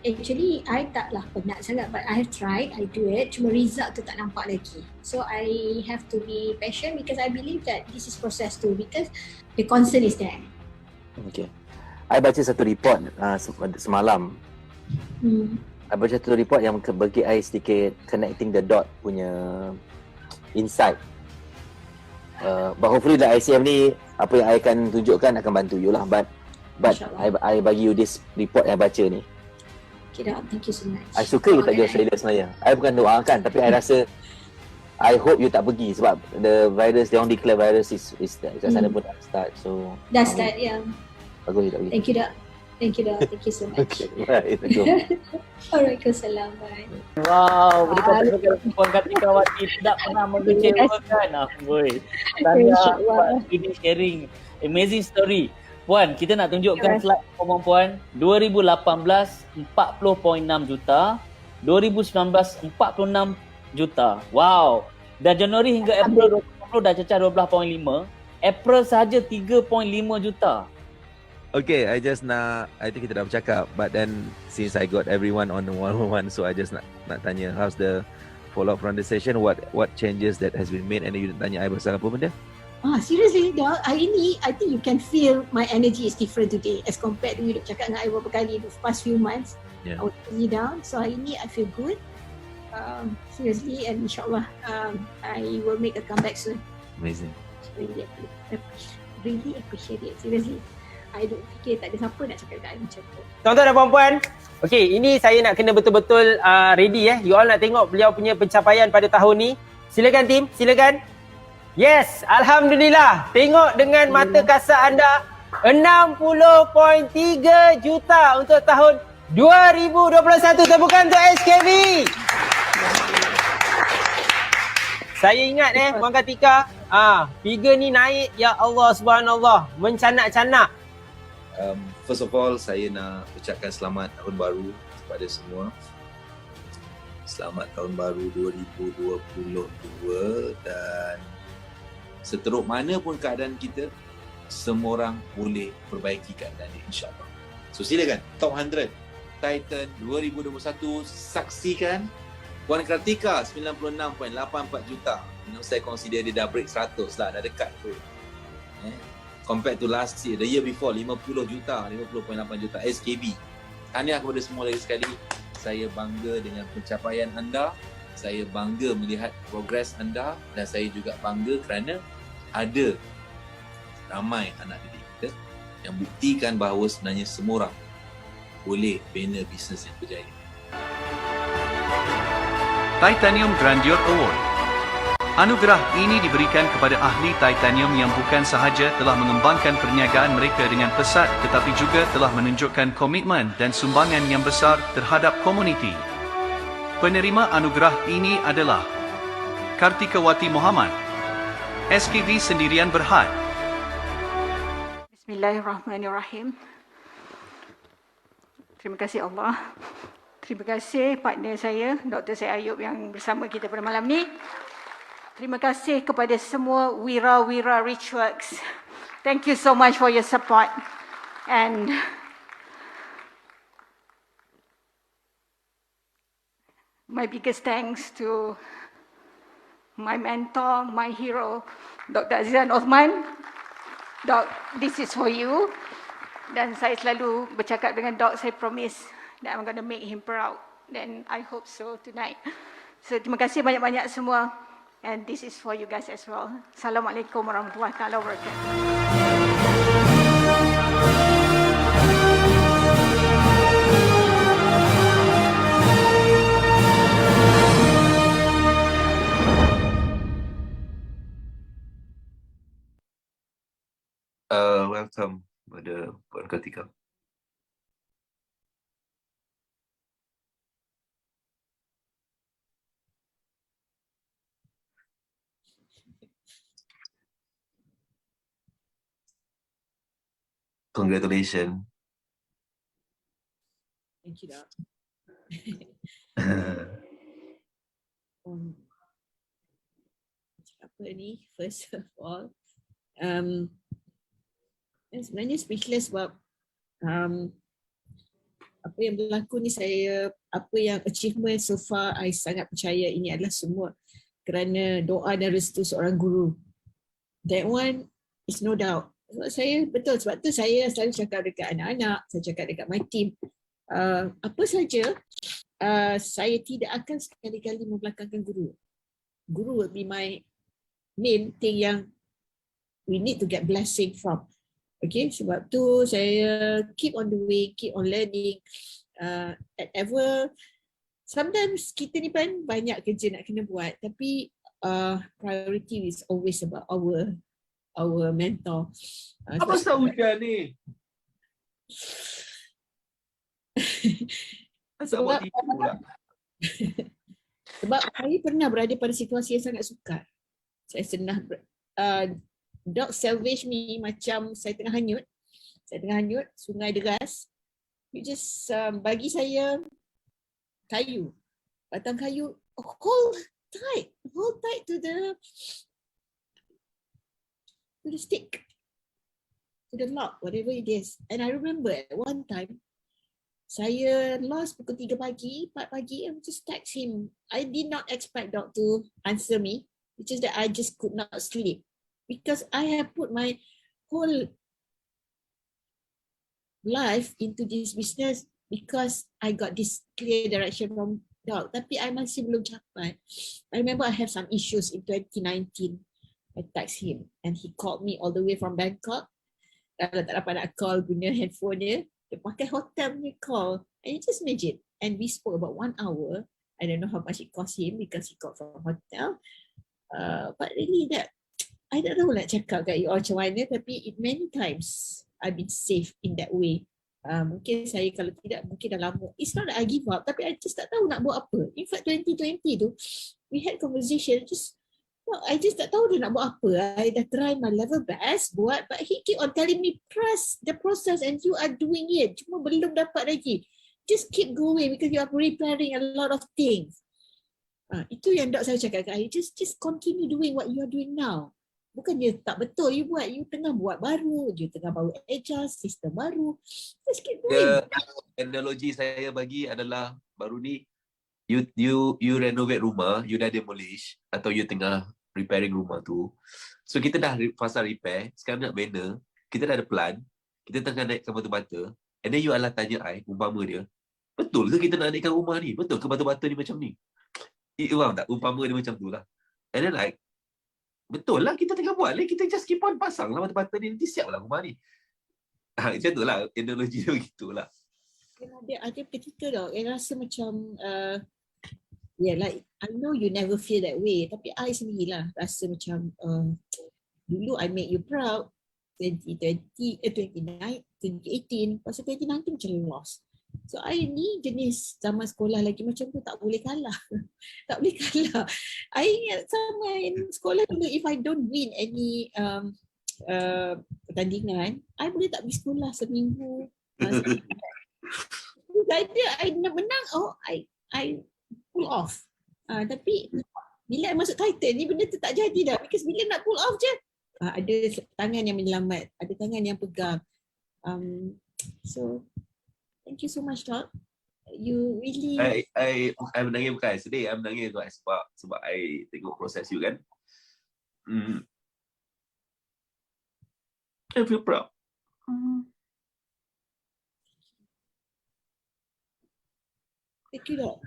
Actually, I taklah penat sangat, but I have tried, I do it. Cuma result tu tak nampak lagi. So I have to be patient because I believe that this is process too, because the concern is there. Okay. I baca satu report semalam. I baca satu report yang bagi I sedikit connecting the dot punya insight. But hopefully the ICM ni, apa yang I akan tunjukkan akan bantu you lah. But I bagi you this report yang baca ni. Okay, Doc. Thank you so much. I suka you tak pergi Australia sebenarnya. I bukan doakan, tapi I rasa I hope you tak pergi sebab the virus, they only declare virus is kat sana pun dah start. So Dah start, ya. bagus you tak pergi. Thank you, Dok. Thank you, Dok. Thank you so much. Okay, right. Let's go. Waalaikumsalam. Bye. Wow, berikan kepada Puan Kartikawati tidak pernah mengecewakan. Amboi. Tanya InsyaAllah. Puan ini sharing amazing story. Puan, kita nak tunjukkan slide Puan. 2018 40.6 juta, 2019 46 juta. Wow. Dan Januari hingga April 2020 dah cecah 12.5. April sahaja 3.5 juta. Okay, I think kita dah bercakap, but then since I got everyone on the one-on-one, so I just nak tanya, how's the follow-up from the session, what changes that has been made, and you tanya I pasal apa benda? Seriously, Dok, hari ni I think you can feel my energy is different today as compared to you cakap dengan I beberapa kali the past few months. Yeah. I was really down. So hari ni I feel good. Seriously, and insyaAllah I will make a comeback soon. Amazing. Really appreciate it. Seriously. I don't fikir tak ada siapa nak cakap dengan I macam tu. Tuan-tuan dan puan-puan, okay, ini saya nak kena betul-betul ready You all nak tengok beliau punya pencapaian pada tahun ni. Silakan tim, silakan. Yes, Alhamdulillah. Tengok dengan mata kasar anda, 60.3 juta untuk tahun 2021. Tepukan untuk SKB. Saya ingat Puan Kartika, figure ni naik, ya Allah subhanallah, mencanak-canak. First of all, saya nak ucapkan selamat tahun baru kepada semua. Selamat tahun baru 2022, dan seteruk mana pun keadaan kita, semua orang boleh perbaiki keadaan ini, insyaAllah. So silakan, top 100 Titan 2021, saksikan Puan Kartika 96.84 juta. Saya consider dia dah break 100 lah, dah dekat tu. Compared to last year, the year before, 50 juta, 50.8 juta SKB. Tahniah kepada semua lagi sekali. Saya bangga dengan pencapaian anda. Saya bangga melihat progres anda, dan saya juga bangga kerana ada ramai anak didik kita yang buktikan bahawa sebenarnya semua orang boleh bina bisnes yang berjaya. Titanium Grandeur Award. Anugerah ini diberikan kepada ahli titanium yang bukan sahaja telah mengembangkan perniagaan mereka dengan pesat, tetapi juga telah menunjukkan komitmen dan sumbangan yang besar terhadap komuniti. Penerima anugerah ini adalah Kartikawati Muhammad, SKB Sendirian Berhad. Bismillahirrahmanirrahim. Terima kasih Allah. Terima kasih partner saya, Dr. Syed Ayub yang bersama kita pada malam ni. Terima kasih kepada semua wira-wira Richworks. Thank you so much for your support. And my biggest thanks to my mentor, my hero, Dr. Azizan Othman. Doc, this is for you. Dan saya selalu bercakap dengan Doc, saya promise that I'm going to make him proud. Then I hope so tonight. So terima kasih banyak-banyak semua. And this is for you guys as well. Assalamualaikum warahmatullahi wabarakatuh. Welcome pada Puan Kartika. Congratulations. Thank you, Doc. Apa ni? First of all, sebenarnya speechless sebab apa yang berlaku ni, saya apa yang achievement so far, I sangat percaya ini adalah semua kerana doa dan restu seorang guru. That one is no doubt. Sebab saya betul, sebab tu saya selalu cakap dekat anak-anak, saya cakap dekat my team, apa saja saya tidak akan sekali-kali membelakangkan guru. Guru will be my main thing yang we need to get blessing from. Okay, sebab tu saya keep on doing, keep on learning. Sometimes kita ni kan banyak kerja nak kena buat, tapi priority is always about our mentor. Apa pasal hujan ni? Asal buat tipu pula. Sebab saya pernah berada pada situasi yang sangat sukar. Saya pernah dog salvage me macam saya tengah hanyut, sungai deras. You just bagi saya kayu, batang kayu, hold tight to the stick, to the lock, whatever it is. And I remember at one time, saya lost pukul 3 pagi, 4 pagi, I just text him. I did not expect Doc to answer me. It's just that I just could not sleep. Because I have put my whole life into this business because I got this clear direction from Doc. Tapi I masih belum capai. I remember I have some issues in 2019. I text him and he called me all the way from Bangkok. Kalau tak dapat nak call guna handphone dia pakai hotel punya call. And you just imagine. And we spoke about 1 hour. I don't know how much it cost him because he called from hotel. But really that, I don't know nak cakap kat you all macam mana, tapi many times I've been safe in that way. Mungkin saya kalau tidak, mungkin dah lama. It's not that I give up, tapi I just tak tahu nak buat apa. In fact 2020 tu, we had conversation, I just tak tahu dia nak buat apa. I dah try my level best buat, but he keep on telling me trust the process and you are doing it. Cuma belum dapat lagi. Just keep going because you are preparing a lot of things. Itu yang Dok saya cakap kat I. Just continue doing what you are doing now. Bukan dia tak betul you buat. You tengah buat baru. You tengah baru adjust sistem baru. Just keep doing. Analogi saya bagi adalah baru ni you renovate rumah, you dah demolish atau you tengah repairing rumah tu. So kita dah fasa repair, sekarang nak banner, kita dah ada plan, kita tengah naikkan batu-bata, and then you alah tanya I, umpama dia, betul ke kita nak naikkan rumah ni? Betul ke batu-bata ni macam ni? Faham tak? Umpama dia macam tu lah. And then like, betul lah kita tengah buat lah, kita just keep on pasang lah batu-bata ni, nanti siap lah rumah ni. Macam tu lah, analogi dia begitu lah. Ada ketika yang rasa macam like I know you never feel that way, tapi I sendirilah rasa macam dulu I make you proud 2018, pasal 2019 macam lost. So I ni jenis zaman sekolah lagi macam tu, tak boleh kalah. Tak boleh kalah. I ingat sama in sekolah dulu, if I don't win any pertandingan, I boleh tak pergi sekolah seminggu. I nak menang, I pull off. Tapi bila I masuk title ni benda tu tak jadi dah, because bila nak pull off je ada tangan yang menyelamat, ada tangan yang pegang. So thank you so much Doc. You really I menangis bukan sedih, I menangis tu sebab I tengok proses you kan. I feel proud. Thank you Doc.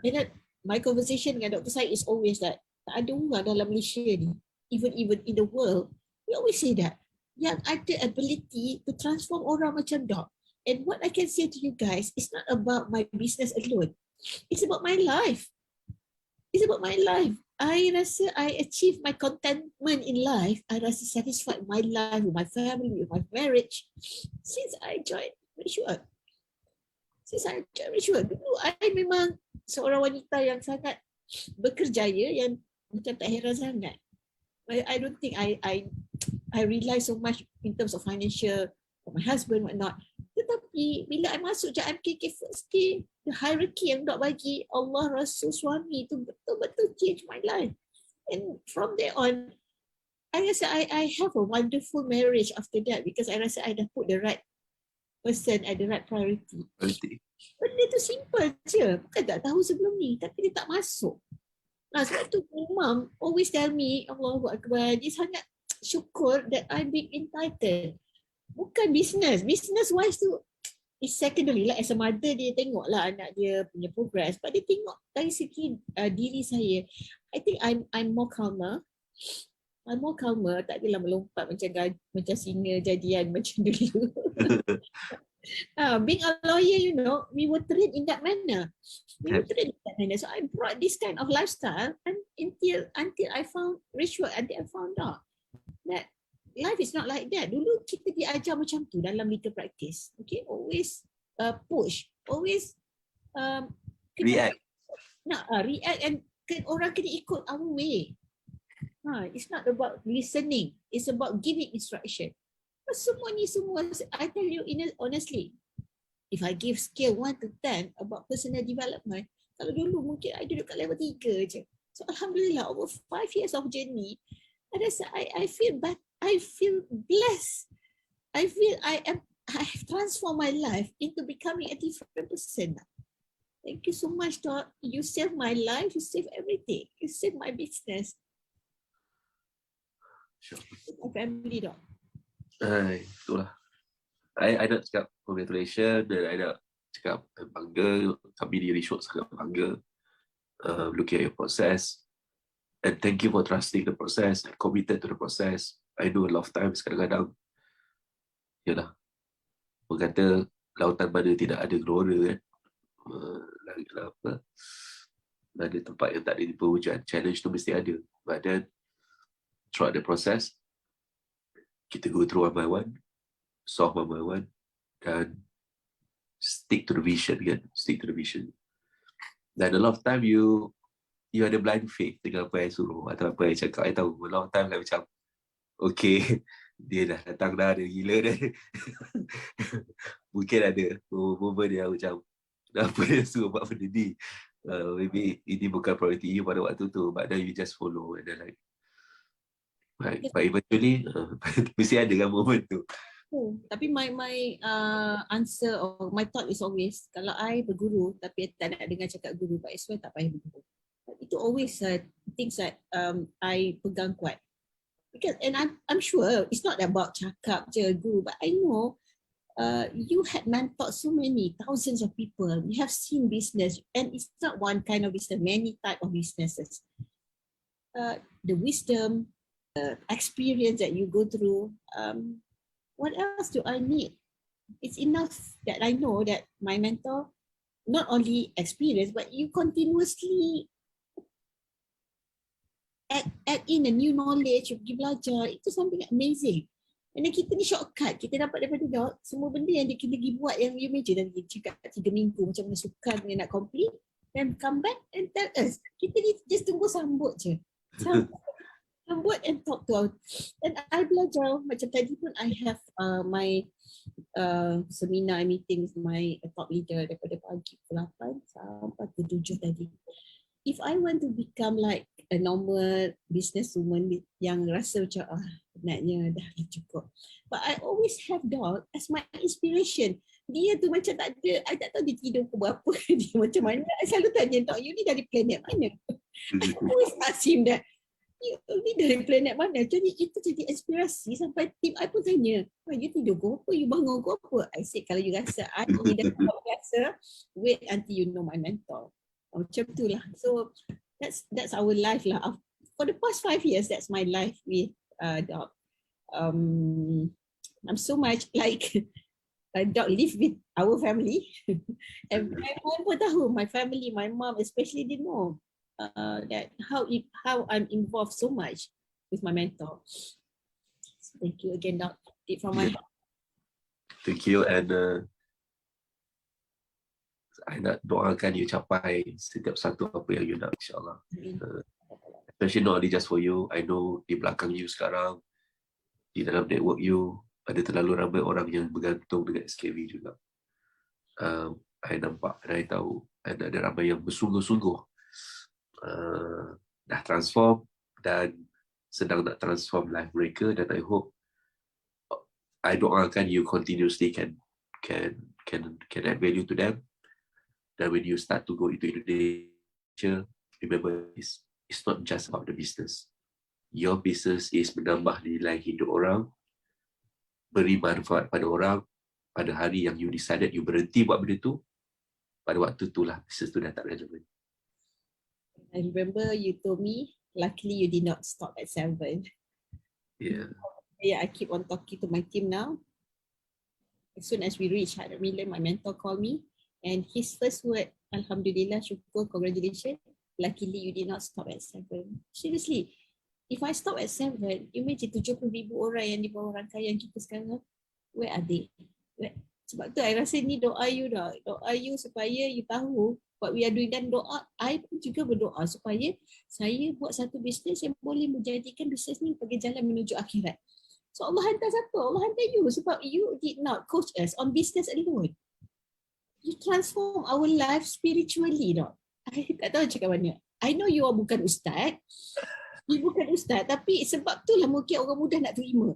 My conversation dengan Dr. Syed is always that tak ada orang dalam Malaysia ni, even in the world, we always say that, yang ada ability to transform orang macam Doc. And what I can say to you guys, it's not about my business alone. It's about my life. It's about my life. I rasa I achieve my contentment in life. I rasa satisfied with my life, with my family, with my marriage since I joined Malaysia. Dulu I memang seorang wanita yang sangat berkerjaya, yang macam tak heran sangat. I don't think I rely so much in terms of financial for my husband, whatnot. Tetapi bila I masuk je MKK First Day, the hierarchy yang Dok bagi, Allah, Rasul, suami, itu betul-betul change my life. And from there on, I rasa I have a wonderful marriage after that, because I rasa I dah put the right person at the right priority. Benda tu simple je, bukan tak tahu sebelum ni, tapi dia tak masuk. Sebab tu Imam always tell me, Allahu Akbar, dia sangat syukur that I'm being entitled. Bukan business wise tu is secondary lah. As a mother, dia tengok lah anak dia punya progress, but dia tengok dari segi diri saya. I think I'm more calmer. Tak adalah melompat macam singa jadian macam dulu. Being a lawyer, we were trained in that manner. So I brought this kind of lifestyle, and until I found ritual, until I found out that life is not like that. Dulu kita diajar macam tu dalam legal practice. Okay, always push, always React. React, and orang kena ikut our way. It's not about listening, it's about giving instruction. Semua, I tell you honestly, if I give scale 1 to 10 about personal development, kalau dulu mungkin I duduk kat level 3 je. So Alhamdulillah, over 5 years of journey, I feel blessed. I feel I have transformed my life into becoming a different person. Thank you so much, Doc. You saved my life, you saved everything. You saved my business. Sure. My family, Doc. Itulah. I nak cakap congratulations dan I nak cakap bangga. Kami di Rishot sangat bangga looking at your process. And thank you for trusting the process and committed to the process. I know a lot of times kadang-kadang yalah, orang kata lautan mana tidak ada gelora kan. Ada tempat yang tak ada hujan. Challenge tu mesti ada. But then throughout the process, kita go through one by one, solve one by one, dan stick to the vision kan. Stick to the vision. Dan a lot of time you ada blind faith dengan apa yang suruh atau apa yang cakap. I tahu a lot of time like macam okay, dia dah datang dah, dia gila dah. Mungkin ada moment dia macam apa dia suruh buat benda ni. Maybe ini bukan priority you pada waktu tu, but then you just follow and then like but eventually mesti ada kan moment tu. Tapi my answer or my thought is always, kalau I berguru tapi tak nak dengar cakap guru, but I swear tak payah berguru. Itu always things that I pegang kuat. Because and I'm sure it's not about cakap je guru, but I know you had mentored so many thousands of people. We have seen business, and it's not one kind of business, many type of businesses. The wisdom, experience that you go through, what else do I need? It's enough that I know that my mentor not only experience, but you continuously add in a new knowledge, you pergi belajar. Itu something amazing. And then kita ni shortcut, kita dapat daripada Doc, semua benda yang dia kena pergi buat yang you imagine tadi, cakap 3 minggu macam mana sukar dia nak complete, then come back and tell us. Kita ni just tunggu sambut je. Sambut and talk to us. And I belajar, macam tadi pun I have my seminar meeting with my top leader daripada pagi pukul 8 sampai pukul 7 tadi. If I want to become like a normal businesswoman yang rasa macam penatnya dah cukup, but I always have Doc as my inspiration. Dia tu macam tak ada, I tak tahu dia tidur pukul berapa, dia macam mana. I selalu tanya, Doc, you ni dari planet mana? I always ask him that, you ni dari planet mana? Jadi itu jadi inspirasi sampai tim I pun tanya, you tidur pukul apa? You bangun pukul apa? I say, kalau you rasa I ni dah biasa, wait until you know my mentor. Macam tu lah. So that's our life lah. For the past 5 years, that's my life with Doc. I'm so much like Doc live with our family. And my mom pun tahu, my family, my mom especially, they know that how I'm involved so much with my mentor. So thank you again, Doc. From my heart. Thank you, and I nak doakan you capai setiap satu apa yang you nak, insyaAllah. Especially not only just for you, I know di belakang you sekarang, di dalam network you, ada terlalu ramai orang yang bergantung dengan SKV juga. I nampak dan I tahu, dan ada ramai yang bersungguh-sungguh dah transform dan sedang nak transform life mereka, dan I hope, I doakan you continuously can add value to them. That when you start to go into Indonesia, remember it's not just about the business. Your business is menambah nilai hidup orang, beri manfaat pada orang. Pada hari yang you decided you berhenti buat benda tu, pada waktu itulah business tu dah tak relevan. I remember you told me, luckily you did not stop at 7. Yeah. Yeah, I keep on talking to my team now. As soon as we reach 100 million, my mentor called me. And his first word, Alhamdulillah, syukur, congratulations. luckily you did not stop at 7. Seriously, if I stop at 7, imagine 70,000 orang yang di bawah rangkaian kita sekarang, where are they? Sebab tu I rasa ni doa you dah. Doa you supaya you tahu what we are doing, dan doa I pun juga berdoa supaya saya buat satu bisnes yang boleh menjadikan bisnes ni bagi jalan menuju akhirat. So Allah hantar siapa? Allah hantar you sebab you did not coach us on business alone. You transform our life spiritually, dok. I tak tahu cakap mana. I know you are bukan ustaz. You bukan ustaz, tapi sebab tu lah mungkin orang mudah nak terima.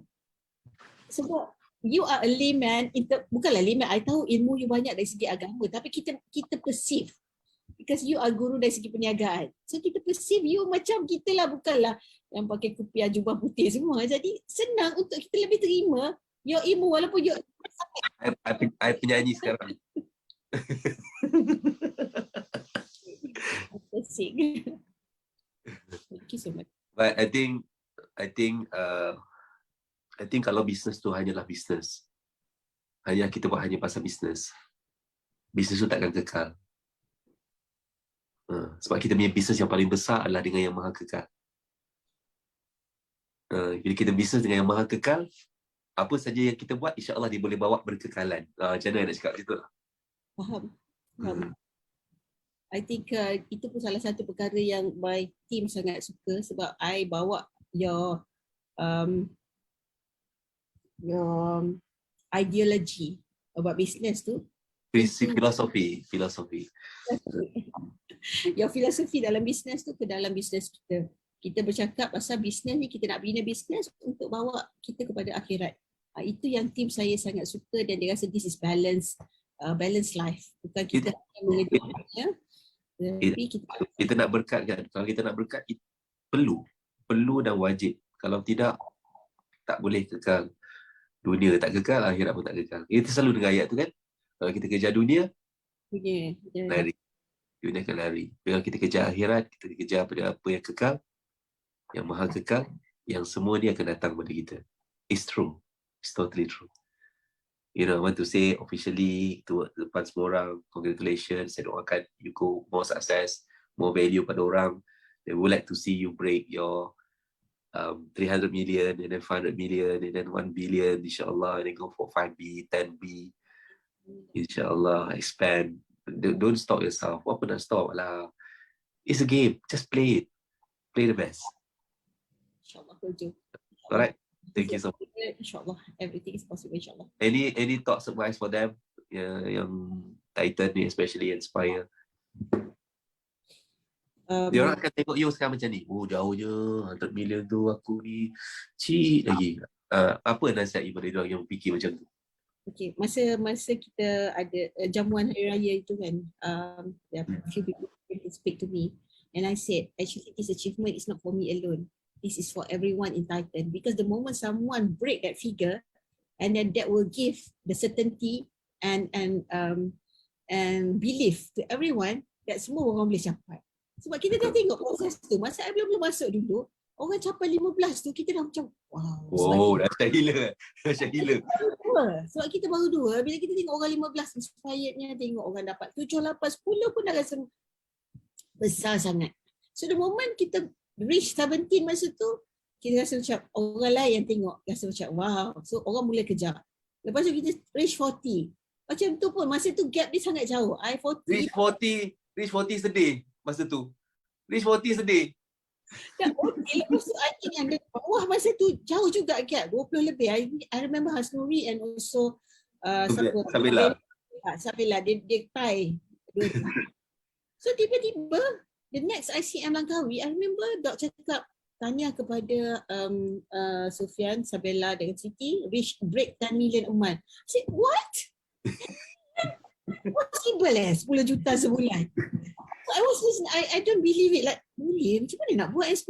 Sebab you are a layman, bukanlah layman, I tahu ilmu you banyak dari segi agama, tapi kita perceive. Because you are guru dari segi perniagaan. So kita perceive you macam kita lah, bukanlah yang pakai kupiah jubah putih semua. Jadi senang untuk kita lebih terima your ilmu walaupun you... I penyanyi sekarang. Thank you so much. But I think kalau bisnes tu hanyalah bisnes, hanya kita buat hanya pasal bisnes tu takkan kekal. Sebab kita punya bisnes yang paling besar adalah dengan yang maha kekal. Bila kita bisnes dengan yang maha kekal, apa saja yang kita buat, insya-Allah dia boleh bawa berkekalan. Macam mana nak cakap macam tu lah. Faham. I think itu pun salah satu perkara yang my team sangat suka, sebab I bawa your ideology about business tu. Filosofi. Your philosophy dalam business tu ke dalam business kita. Kita bercakap pasal business ni, kita nak bina business untuk bawa kita kepada akhirat. Itu yang tim saya sangat suka, dan dia rasa this is balance life. Bukan kita hanya mengejutnya. Kita nak berkat kan. Kalau kita nak berkat, perlu dan wajib. Kalau tidak, tak boleh kekal. Dunia tak kekal, akhirat pun tak kekal. Kita selalu dengar ayat tu kan. Kalau kita kejar dunia, lari. Dunia akan lari. Kalau kita kejar akhirat, kita kejar pada apa yang kekal, yang maha kekal, yang semua ni akan datang pada kita. It's true. It's totally true. You know, I want to say officially to depan semua orang, congratulations. Saya doakan you go more success, more value pada orang. They would like to see you break your 300 million and then 500 million and then 1 billion, insyaAllah, and then go for 5B, 10B. InsyaAllah, expand. Don't stop yourself. Apa nak stop lah. It's a game. Just play it. Play the best. InsyaAllah, will do. Alright. Thank you so much. InsyaAllah, everything is possible, insyaAllah. Any thoughts, advice for them? Yang Titan ni especially inspire. Dia orang akan tengok you sekarang macam ni. Oh, jauhnya 100 million tu aku ni cheat lagi. Apa nasihat you pada dia orang yang fikir macam tu? Okay, masa kita ada jamuan hari raya itu kan, there are a few people who speak to me, and I said, actually this achievement is not for me alone. This is for everyone in Titan, because the moment someone break that figure, and then that will give the certainty and belief to everyone that semua orang boleh capai. Sebab kita dah tengok proses tu, masa I belum masuk dulu, orang capai 15 tu, kita dah macam wow. Oh, dahsyat gila. Dahsyat gila. Sebab kita baru 2, bila kita tengok orang 15 inspirednya, tengok orang dapat 7, 8, 10 pun dah rasa besar sangat. So the moment kita reach 17 masa tu, kita rasa macam orang lain yang tengok, rasa macam wow. So orang mula kejar. Lepas tu kita reach 40. Macam tu pun, masa tu gap dia sangat jauh. I 40. Reach 40 sedih masa tu. Reach 40 sedih. Tak, okay. Lepas tu I think yang dia bawah masa tu jauh juga gap, 20 lebih. I remember Hasnuri and also Sabila, dia tie. So tiba-tiba the next ICM Langkawi, I remember Dok cakap, tanya kepada Sufian, Sabila dengan Siti, break 10 million a month. I said, what? Possible 10 juta sebulan? So I was listening, I don't believe it, like boleh, macam mana nak buat 10?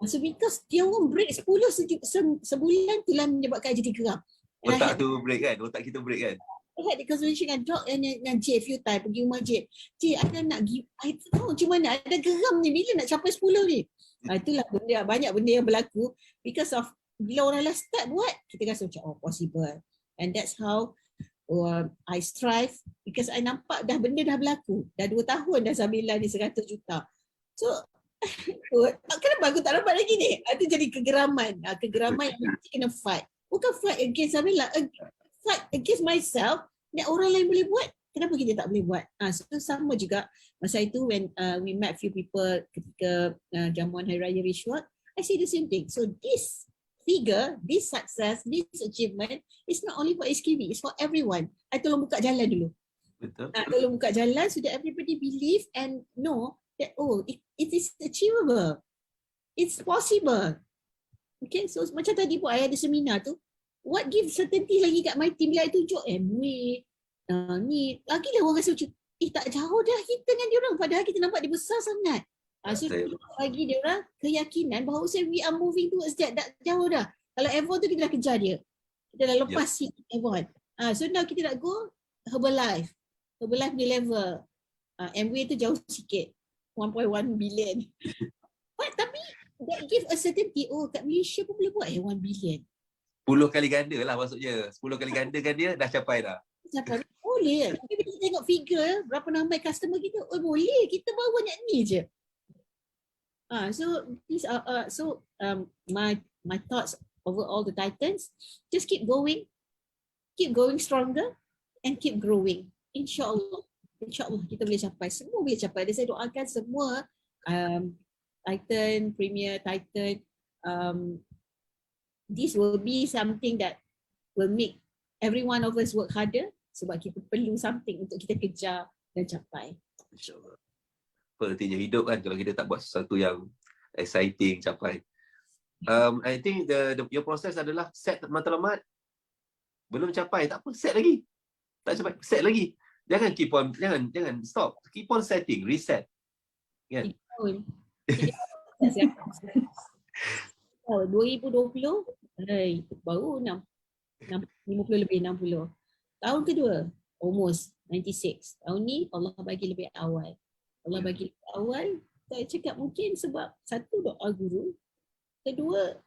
So because dia orang break 10 sebulan tu lah menyebabkan jadi geram. Otak tu break kan, otak kita break kan. I had the conversation dengan Doc dengan J few time, pergi rumah J. J, ada nak give, I tahu macam mana, ada geram ni bila nak capai 10 ni. Itulah benda, banyak benda yang berlaku because of bila orang lah start buat, kita rasa macam oh possible. And that's how I strive, because I nampak dah benda dah berlaku. Dah 2 tahun dah Sabila ni 100 juta. So kenapa aku tak dapat lagi ni? Itu jadi kegeraman. Kegeraman yang mesti kena fight. Bukan fight against Amila, fight against myself. Yang orang lain boleh buat, kenapa kita tak boleh buat? So sama juga masa itu when we met few people ketika jamuan Hari Raya Rishwat, I say the same thing. So this figure, this success, this achievement is not only for SKV, it's for everyone. I tolong buka jalan dulu. Betul. Tolong buka jalan so that everybody believe and know that it is achievable. It's possible. Okay, so macam tadi pun I ada seminar tu, what gives certainty lagi kat my team bila I tunjuk MW ni, lagilah orang rasa macam tak jauh dah kita dengan diorang padahal kita nampak dia besar sangat. So bagi diorang keyakinan bahawa we are moving towards that, dah jauh dah. Kalau Avon tu kita dah kejar dia, kita dah lepas si Avon. So now kita nak go Herbalife punya level. MW tu jauh sikit, 1.1 billion. Tapi that give a certainty, kat Malaysia pun boleh buat 1 billion. 10 kali ganda lah maksudnya. 10 kali ganda kan dia dah capai dah. Capai boleh. Tapi bila kita tengok figure berapa ramai customer kita, boleh. Kita baru banyak ni je. So these are my thoughts over all the titans. Just keep going stronger and keep growing. InsyaAllah kita boleh capai. Semua boleh capai. Dan saya doakan semua Titan, Premier Titan, this will be something that will make every one of us work harder sebab kita perlu something untuk kita kejar dan capai. InsyaAllah. Artinya hidup kan kalau kita tak buat sesuatu yang exciting capai. I think your process adalah set matlamat, belum capai tak apa, set lagi. Tak capai, set lagi. Jangan keep on, jangan stop. Keep on setting, reset. Kan? 2020 baru 50 lebih 60. Tahun kedua almost 96. Tahun ni Allah bagi lebih awal. Saya cakap mungkin sebab satu doa guru, kedua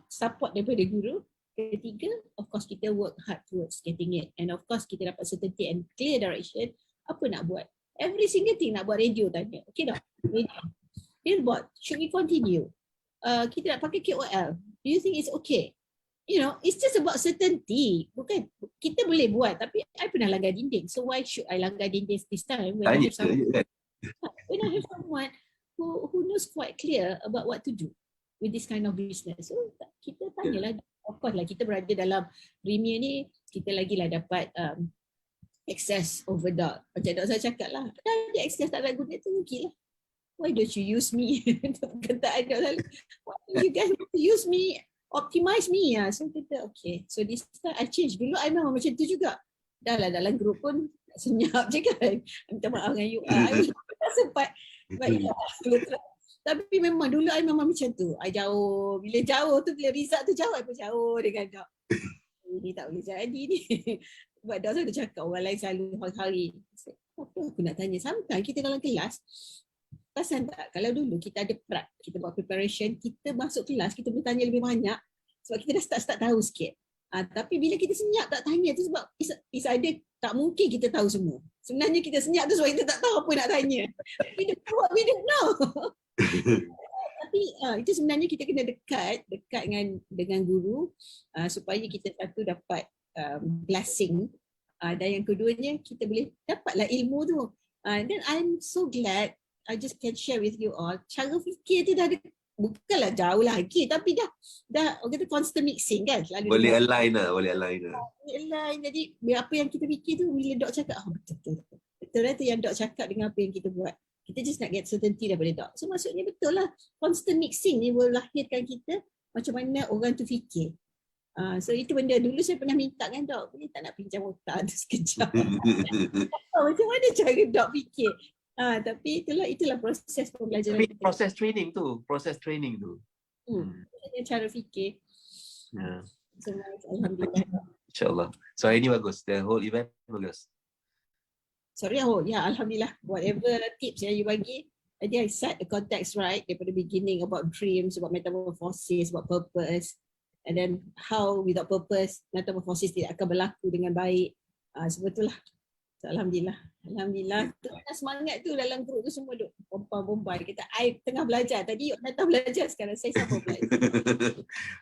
support daripada guru, ketiga of course kita work hard towards getting it, and of course kita dapat certainty and clear direction apa nak buat. Every single thing nak buat radio tanya. Okay tak? Billboard, should we continue? Kita nak pakai KOL. Do you think it's okay? You know, it's just about certainty. Bukan, kita boleh buat tapi I pernah langgar dinding. So why should I langgar dinding this time when I have someone who knows quite clear about what to do with this kind of business. So kita tanyalah. Of course lah, kita berada dalam Premier ni, kita lagi lah dapat access over dot. Macam Dok saya cakap lah, ada access tak nak guna tu okay lah. Why don't you use me? Perkataan Dok selalu, why don't you guys use me, optimize me lah. So kita okay. So this time I change. Dulu I memang macam tu juga. Dah lah dalam grup pun senyap je kan. Minta maaf dengan you. I tak sempat. Tapi memang dulu I memang macam tu. I jauh. Bila jauh tu, bila result tu jauh, I pun jauh dengan Dok. Ini tak boleh jadi ni. Sebab Dok selalu cakap orang lain selalu hari-hari. Apa aku nak tanya? Sometimes kita dalam kelas, perasan tak? Kalau dulu kita ada prep, kita buat preparation, kita masuk kelas, kita boleh tanya lebih banyak sebab kita dah start tahu sikit. Tapi bila kita senyap tak tanya tu sebab is ada tak mungkin kita tahu semua. Sebenarnya kita senyap tu sebab kita tak tahu apa nak tanya. We don't know. Tapi itu sebenarnya kita kena dekat dengan guru supaya kita satu dapat blessing dan yang keduanya kita boleh dapatlah ilmu tu. Then I'm so glad I just can share with you all. Cara fikir tu dah ada, bukanlah jauh lagi tapi dah orang kata constant mixing kan. Boleh align lah. Jadi apa yang kita fikir tu bila Dok cakap betul lah tu yang Dok cakap dengan apa yang kita buat. Kita just nak get certainty daripada Dok. So maksudnya betul lah, constant mixing ni will lahirkan kita macam mana orang tu fikir. So itu benda dulu saya pernah minta kan Dok, boleh tak nak pinjam otak tu sekejap. Macam mana cara Dok fikir. Tapi itulah proses pembelajaran. Tapi proses training tu. Cara fikir. So, alhamdulillah. InsyaAllah. So hari ni bagus. The whole event bagus. Sorry, alhamdulillah. Whatever tips yang you bagi, I think I set the context right daripada beginning about dreams, about metamorphosis, about purpose, and then how without purpose metamorphosis tidak akan berlaku dengan baik. Sebetulnya So, Alhamdulillah. Tu semangat tu dalam grup tu semua duk bomba-bomba. Kita I tengah belajar. Tadi Yok datang belajar, sekarang saya sama belajar.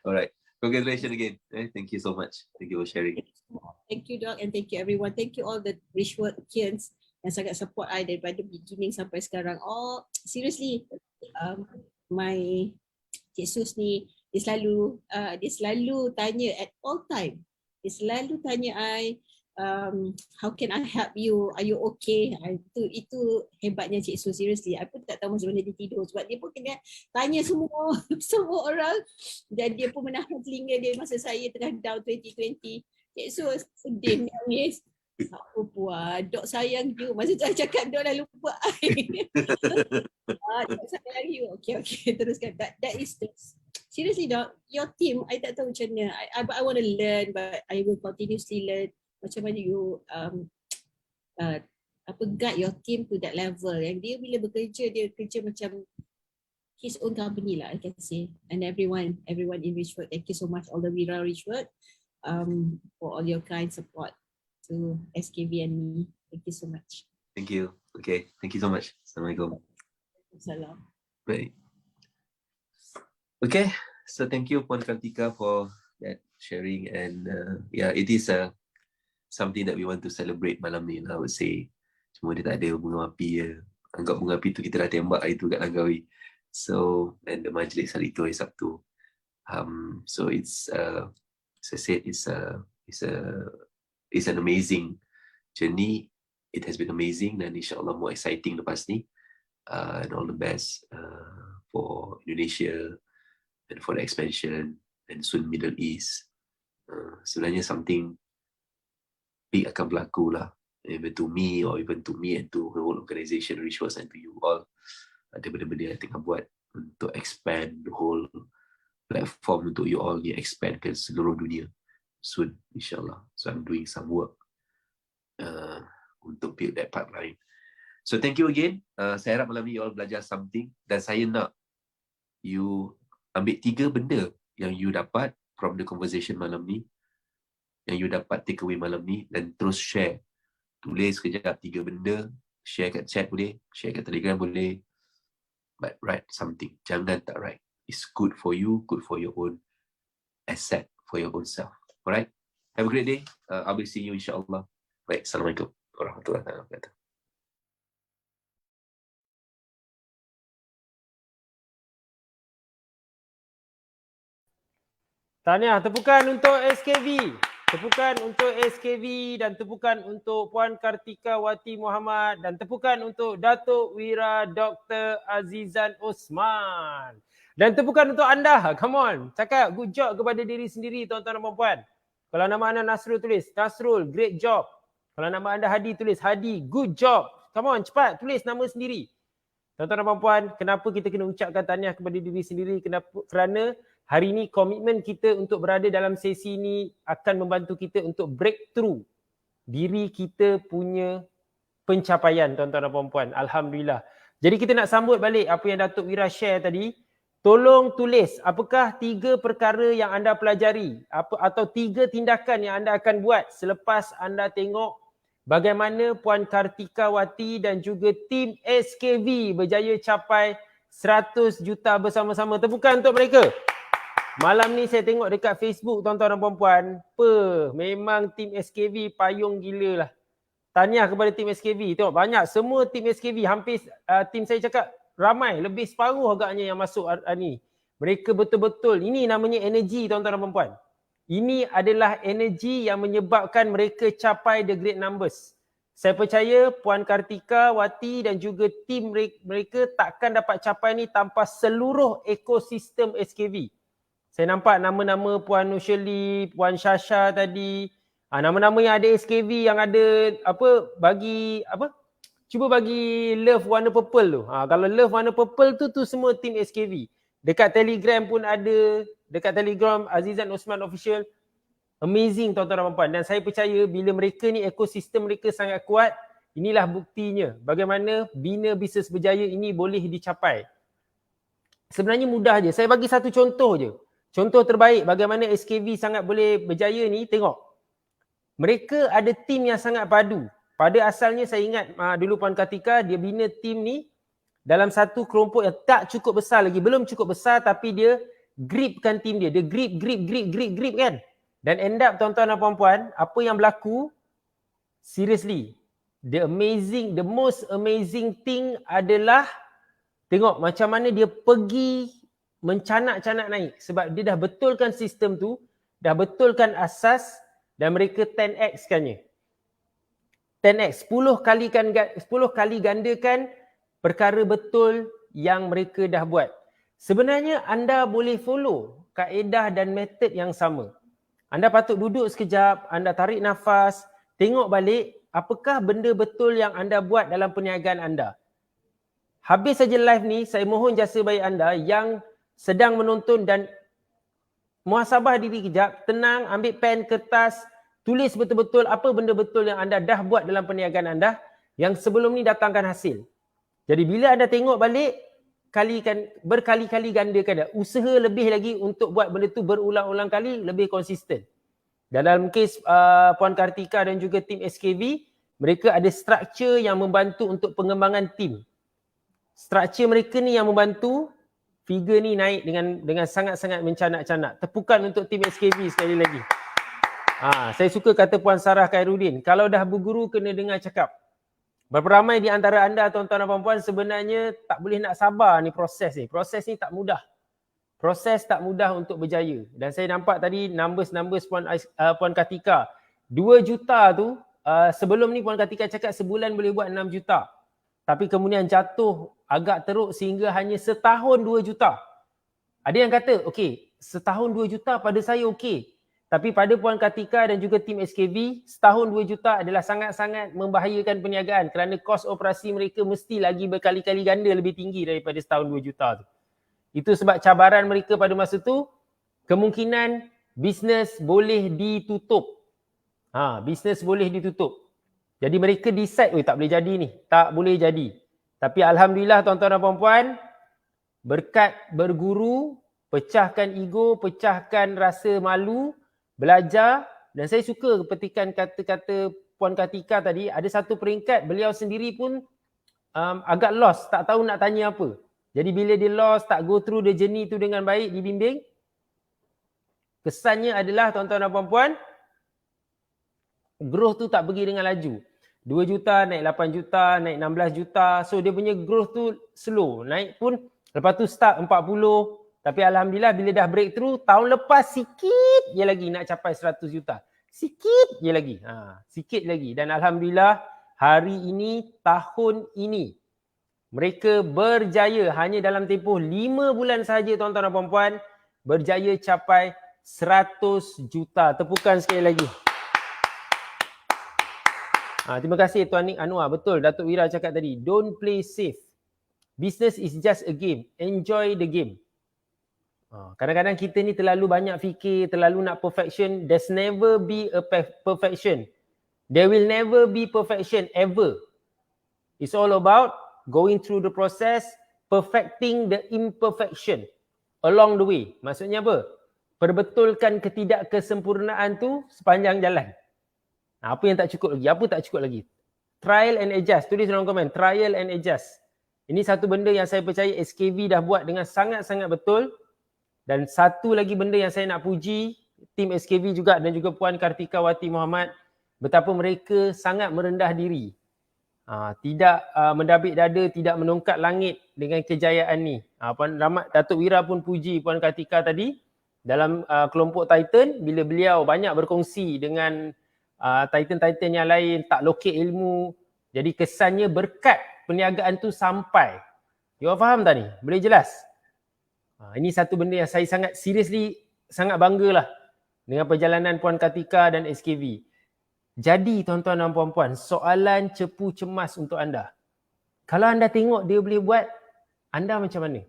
Alright. Congratulations again. Thank you so much. Thank you for sharing. Thank you Doc and thank you everyone. Thank you all the Richworkians yang sangat support I daripada beginning sampai sekarang. Oh, seriously, my Cik Sus ni dia selalu tanya at all time. Dia selalu tanya I, how can I help you? Are you okay? Itu hebatnya Cik Sus, seriously. I pun tak tahu masa mana dia tidur sebab dia pun kena tanya semua orang dan dia pun menahan telinga dia masa saya tengah down 2020. Cik Sus sedih nangis. Apa puan, Dok sayang you. Masa tu I cakap Dok dah lupa I. Dok sayang you. Okay, teruskan. That is the, seriously Dok, your team, I tak tahu macam mana. I want to learn but I will continuously learn macam mana you guide your team to that level. Yang dia bila bekerja, dia kerja macam his own company lah, I can say. And everyone in Richwork, thank you so much all the Wira Richwork for all your kind support to SKV and me. Thank you so much. Thank you. Okay, thank you so much. Assalamualaikum. Salam. Baik. Okay, so thank you Puan Kartika for that sharing and it is something that we want to celebrate malam ni lah, I would say. Cuma dia tak ada bunga api je. Anggap bunga api tu kita dah tembak hari tu kat Langkawi. So, and the majlis hari tu hari Sabtu. So it's as I said, it's an amazing journey. It has been amazing dan insyaAllah more exciting lepas ni. And all the best for Indonesia and for the expansion and soon Middle East. Sebenarnya something big akan berlaku lah. Even to me or even to me and to the whole organisation, Richworks and to you all. Ada benda-benda yang tengah buat untuk expand the whole platform untuk you all ni, expand ke seluruh dunia. Soon, insyaAllah. So I'm doing some work untuk build that pipeline. So thank you again. Saya harap malam ni you all belajar something dan saya nak you ambil 3 benda yang you dapat from the conversation malam ni, yang you dapat take away malam ni dan terus share. Tulis kejap 3 benda, share kat chat boleh, share kat Telegram boleh, but write something. Jangan tak write. It's good for you, good for your own asset, for your own self. Alright, have a great day. I will see you insyaAllah. Baik, Assalamualaikum warahmatullahi wabarakatuh. Tahniah, tepukan untuk SKV. Tepukan untuk SKV dan tepukan untuk Puan Kartika Wati Muhammad dan tepukan untuk Datuk Wira Dr. Azizan Osman. Dan tepukan untuk anda. Come on, cakap good job kepada diri sendiri tuan-tuan dan puan-puan. Kalau nama anda Nasrul, tulis Nasrul, great job. Kalau nama anda Hadi, tulis Hadi, good job. Come on, cepat tulis nama sendiri. Tuan-tuan dan puan-puan, kenapa kita kena ucapkan tahniah kepada diri sendiri? Kerana hari ini komitmen kita untuk berada dalam sesi ini akan membantu kita untuk breakthrough diri kita punya pencapaian, tuan-tuan dan puan-puan. Alhamdulillah. Jadi kita nak sambut balik apa yang Datuk Wira share tadi. Tolong tulis apakah 3 perkara yang anda pelajari atau 3 tindakan yang anda akan buat selepas anda tengok bagaimana Puan Kartika Wati dan juga tim SKV berjaya capai 100 juta bersama-sama. Tepukan untuk mereka. Malam ni saya tengok dekat Facebook tuan-tuan dan puan-puan, memang tim SKV payung gila lah. Tahniah kepada tim SKV. Tengok banyak semua tim SKV, hampir tim saya cakap ramai, lebih separuh agaknya yang masuk ni. Mereka betul-betul, ini namanya energi tuan-tuan dan puan-puan. Ini adalah energi yang menyebabkan mereka capai the great numbers. Saya percaya Puan Kartika Wati dan juga tim mereka takkan dapat capai ni tanpa seluruh ekosistem SKV. Saya nampak nama-nama Puan Nushali, Puan Shasha tadi. Nama-nama yang ada SKV yang ada cuba bagi love warna purple tu. Kalau love warna purple tu semua tim SKV. Dekat Telegram pun ada, dekat Telegram Azizan Osman Official. Amazing tuan-tuan dan puan-puan. Dan saya percaya bila mereka ni ekosistem mereka sangat kuat, inilah buktinya bagaimana bina bisnes berjaya ini boleh dicapai. Sebenarnya mudah je. Saya bagi satu contoh je. Contoh terbaik bagaimana SKV sangat boleh berjaya ni, tengok. Mereka ada tim yang sangat padu. pada asalnya saya ingat dulu Puan Kartika dia bina tim ni dalam satu kelompok yang tak cukup besar lagi, belum cukup besar, tapi dia gripkan tim dia. Dia grip kan. Dan end up tuan-tuan dan puan-puan, apa yang berlaku, seriously, the most amazing thing adalah tengok macam mana dia pergi mencanak-canak naik. Sebab dia dah betulkan sistem tu, dah betulkan asas dan mereka 10x-kannya. 10x, 10 kali gandakan perkara betul yang mereka dah buat. Sebenarnya anda boleh follow kaedah dan metod yang sama. Anda patut duduk sekejap, anda tarik nafas, tengok balik apakah benda betul yang anda buat dalam perniagaan anda. Habis saja live ni, saya mohon jasa baik anda yang sedang menonton dan muhasabah diri kejap, tenang, ambil pen, kertas, tulis betul-betul apa benda betul yang anda dah buat dalam perniagaan anda yang sebelum ni datangkan hasil. Jadi bila anda tengok balik, berkali-kali gandakan dah. Usaha lebih lagi untuk buat benda tu berulang-ulang kali, lebih konsisten. Dan dalam kes Puan Kartika dan juga tim SKV, mereka ada struktur yang membantu untuk pengembangan tim. Struktur mereka ni yang membantu figure ni naik dengan sangat-sangat mencanak-canak. Tepukan untuk tim SKV sekali lagi. Saya suka kata Puan Sarah Khairuddin, kalau dah berguru kena dengar cakap. Berapa ramai di antara anda tuan-tuan dan puan-puan sebenarnya tak boleh nak sabar ni proses ni. Proses ni tak mudah. Proses tak mudah untuk berjaya. Dan saya nampak tadi numbers Puan Kartika. 2 juta tu sebelum ni Puan Kartika cakap sebulan boleh buat 6 juta. Tapi kemudian jatuh agak teruk sehingga hanya setahun 2 juta. Ada yang kata, okey, setahun 2 juta pada saya okey. Tapi pada Puan Kartika dan juga tim SKV, setahun 2 juta adalah sangat-sangat membahayakan perniagaan kerana kos operasi mereka mesti lagi berkali-kali ganda lebih tinggi daripada setahun 2 juta tu. Itu sebab cabaran mereka pada masa tu, kemungkinan bisnes boleh ditutup. Bisnes boleh ditutup. Jadi mereka decide, tak boleh jadi ni, tak boleh jadi. Tapi alhamdulillah tuan-tuan dan puan-puan, berkat berguru, pecahkan ego, pecahkan rasa malu, belajar, dan saya suka petikan kata-kata Puan Kartika tadi, ada satu peringkat beliau sendiri pun agak lost, tak tahu nak tanya apa. Jadi bila dia lost, tak go through the journey tu dengan baik, dibimbing, kesannya adalah tuan-tuan dan puan-puan, growth tu tak pergi dengan laju. 2 juta, naik 8 juta, naik 16 juta, so dia punya growth tu slow, naik pun, lepas tu start 40, tapi alhamdulillah bila dah breakthrough, tahun lepas sikit je lagi nak capai 100 juta. Sikit je lagi. Sikit lagi. Dan alhamdulillah hari ini, tahun ini, mereka berjaya hanya dalam tempoh 5 bulan sahaja tuan-tuan dan puan-puan, berjaya capai 100 juta. Tepukan sekali lagi. Terima kasih Tuan Nik Anwar. Betul, Datuk Wira cakap tadi, don't play safe. Business is just a game. Enjoy the game. Kadang-kadang kita ni terlalu banyak fikir, terlalu nak perfection. There's never be a perfection. There will never be perfection ever. It's all about going through the process, perfecting the imperfection along the way. Maksudnya apa? Perbetulkan ketidakkesempurnaan tu sepanjang jalan. Apa yang tak cukup lagi? Apa tak cukup lagi? Trial and adjust. Tulis dalam komen. Trial and adjust. Ini satu benda yang saya percaya SKV dah buat dengan sangat-sangat betul. Dan satu lagi benda yang saya nak puji tim SKV juga dan juga Puan Kartika Wati Muhammad, betapa mereka sangat merendah diri. Tidak mendabik dada, tidak menongkat langit dengan kejayaan ni. Puan Rahmat, Datuk Wira pun puji Puan Kartika tadi dalam kelompok Titan bila beliau banyak berkongsi dengan Titan-Titan yang lain, tak lokek ilmu. Jadi kesannya berkat perniagaan tu sampai. You all faham tak ni? Boleh jelas? Ini satu benda yang saya sangat sangat banggalah dengan perjalanan Puan Kartika dan SKV. Jadi tuan-tuan dan puan-puan, soalan cepu cemas untuk anda. Kalau anda tengok dia boleh buat, anda macam mana?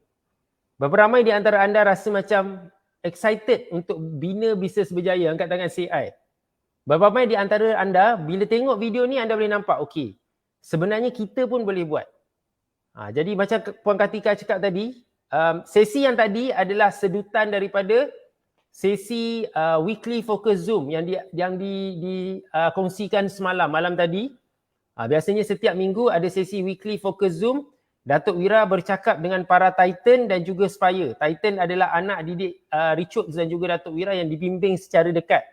Berapa ramai di antara anda rasa macam excited untuk bina bisnes berjaya? Angkat tangan say I. Berapa ramai di antara anda bila tengok video ni anda boleh nampak, okey, sebenarnya kita pun boleh buat. Jadi macam Puan Kartika cakap tadi, sesi yang tadi adalah sedutan daripada sesi weekly focus Zoom yang dikongsikan semalam, malam tadi. Biasanya setiap minggu ada sesi weekly focus Zoom. Datuk Wira bercakap dengan para Titan dan juga Spire. Titan adalah anak didik Richard dan juga Datuk Wira yang dibimbing secara dekat.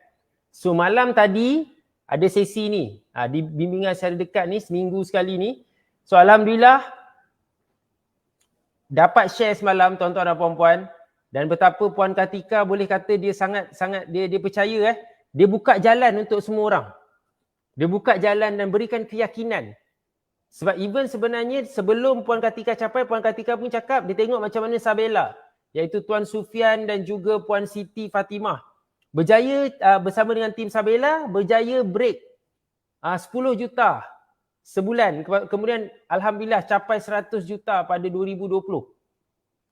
So malam tadi ada sesi ni. Di bimbingan secara dekat ni seminggu sekali ni. So alhamdulillah dapat share semalam tuan-tuan dan puan-puan. Dan betapa Puan Katika boleh kata dia sangat dia percaya dia buka jalan untuk semua orang. Dia buka jalan dan berikan keyakinan. Sebab even sebenarnya sebelum Puan Katika capai, Puan Katika pun cakap dia tengok macam mana Sabela, iaitu Tuan Sufian dan juga Puan Siti Fatimah berjaya bersama dengan tim Sabela, berjaya break 10 juta sebulan. Kemudian alhamdulillah capai 100 juta pada 2020.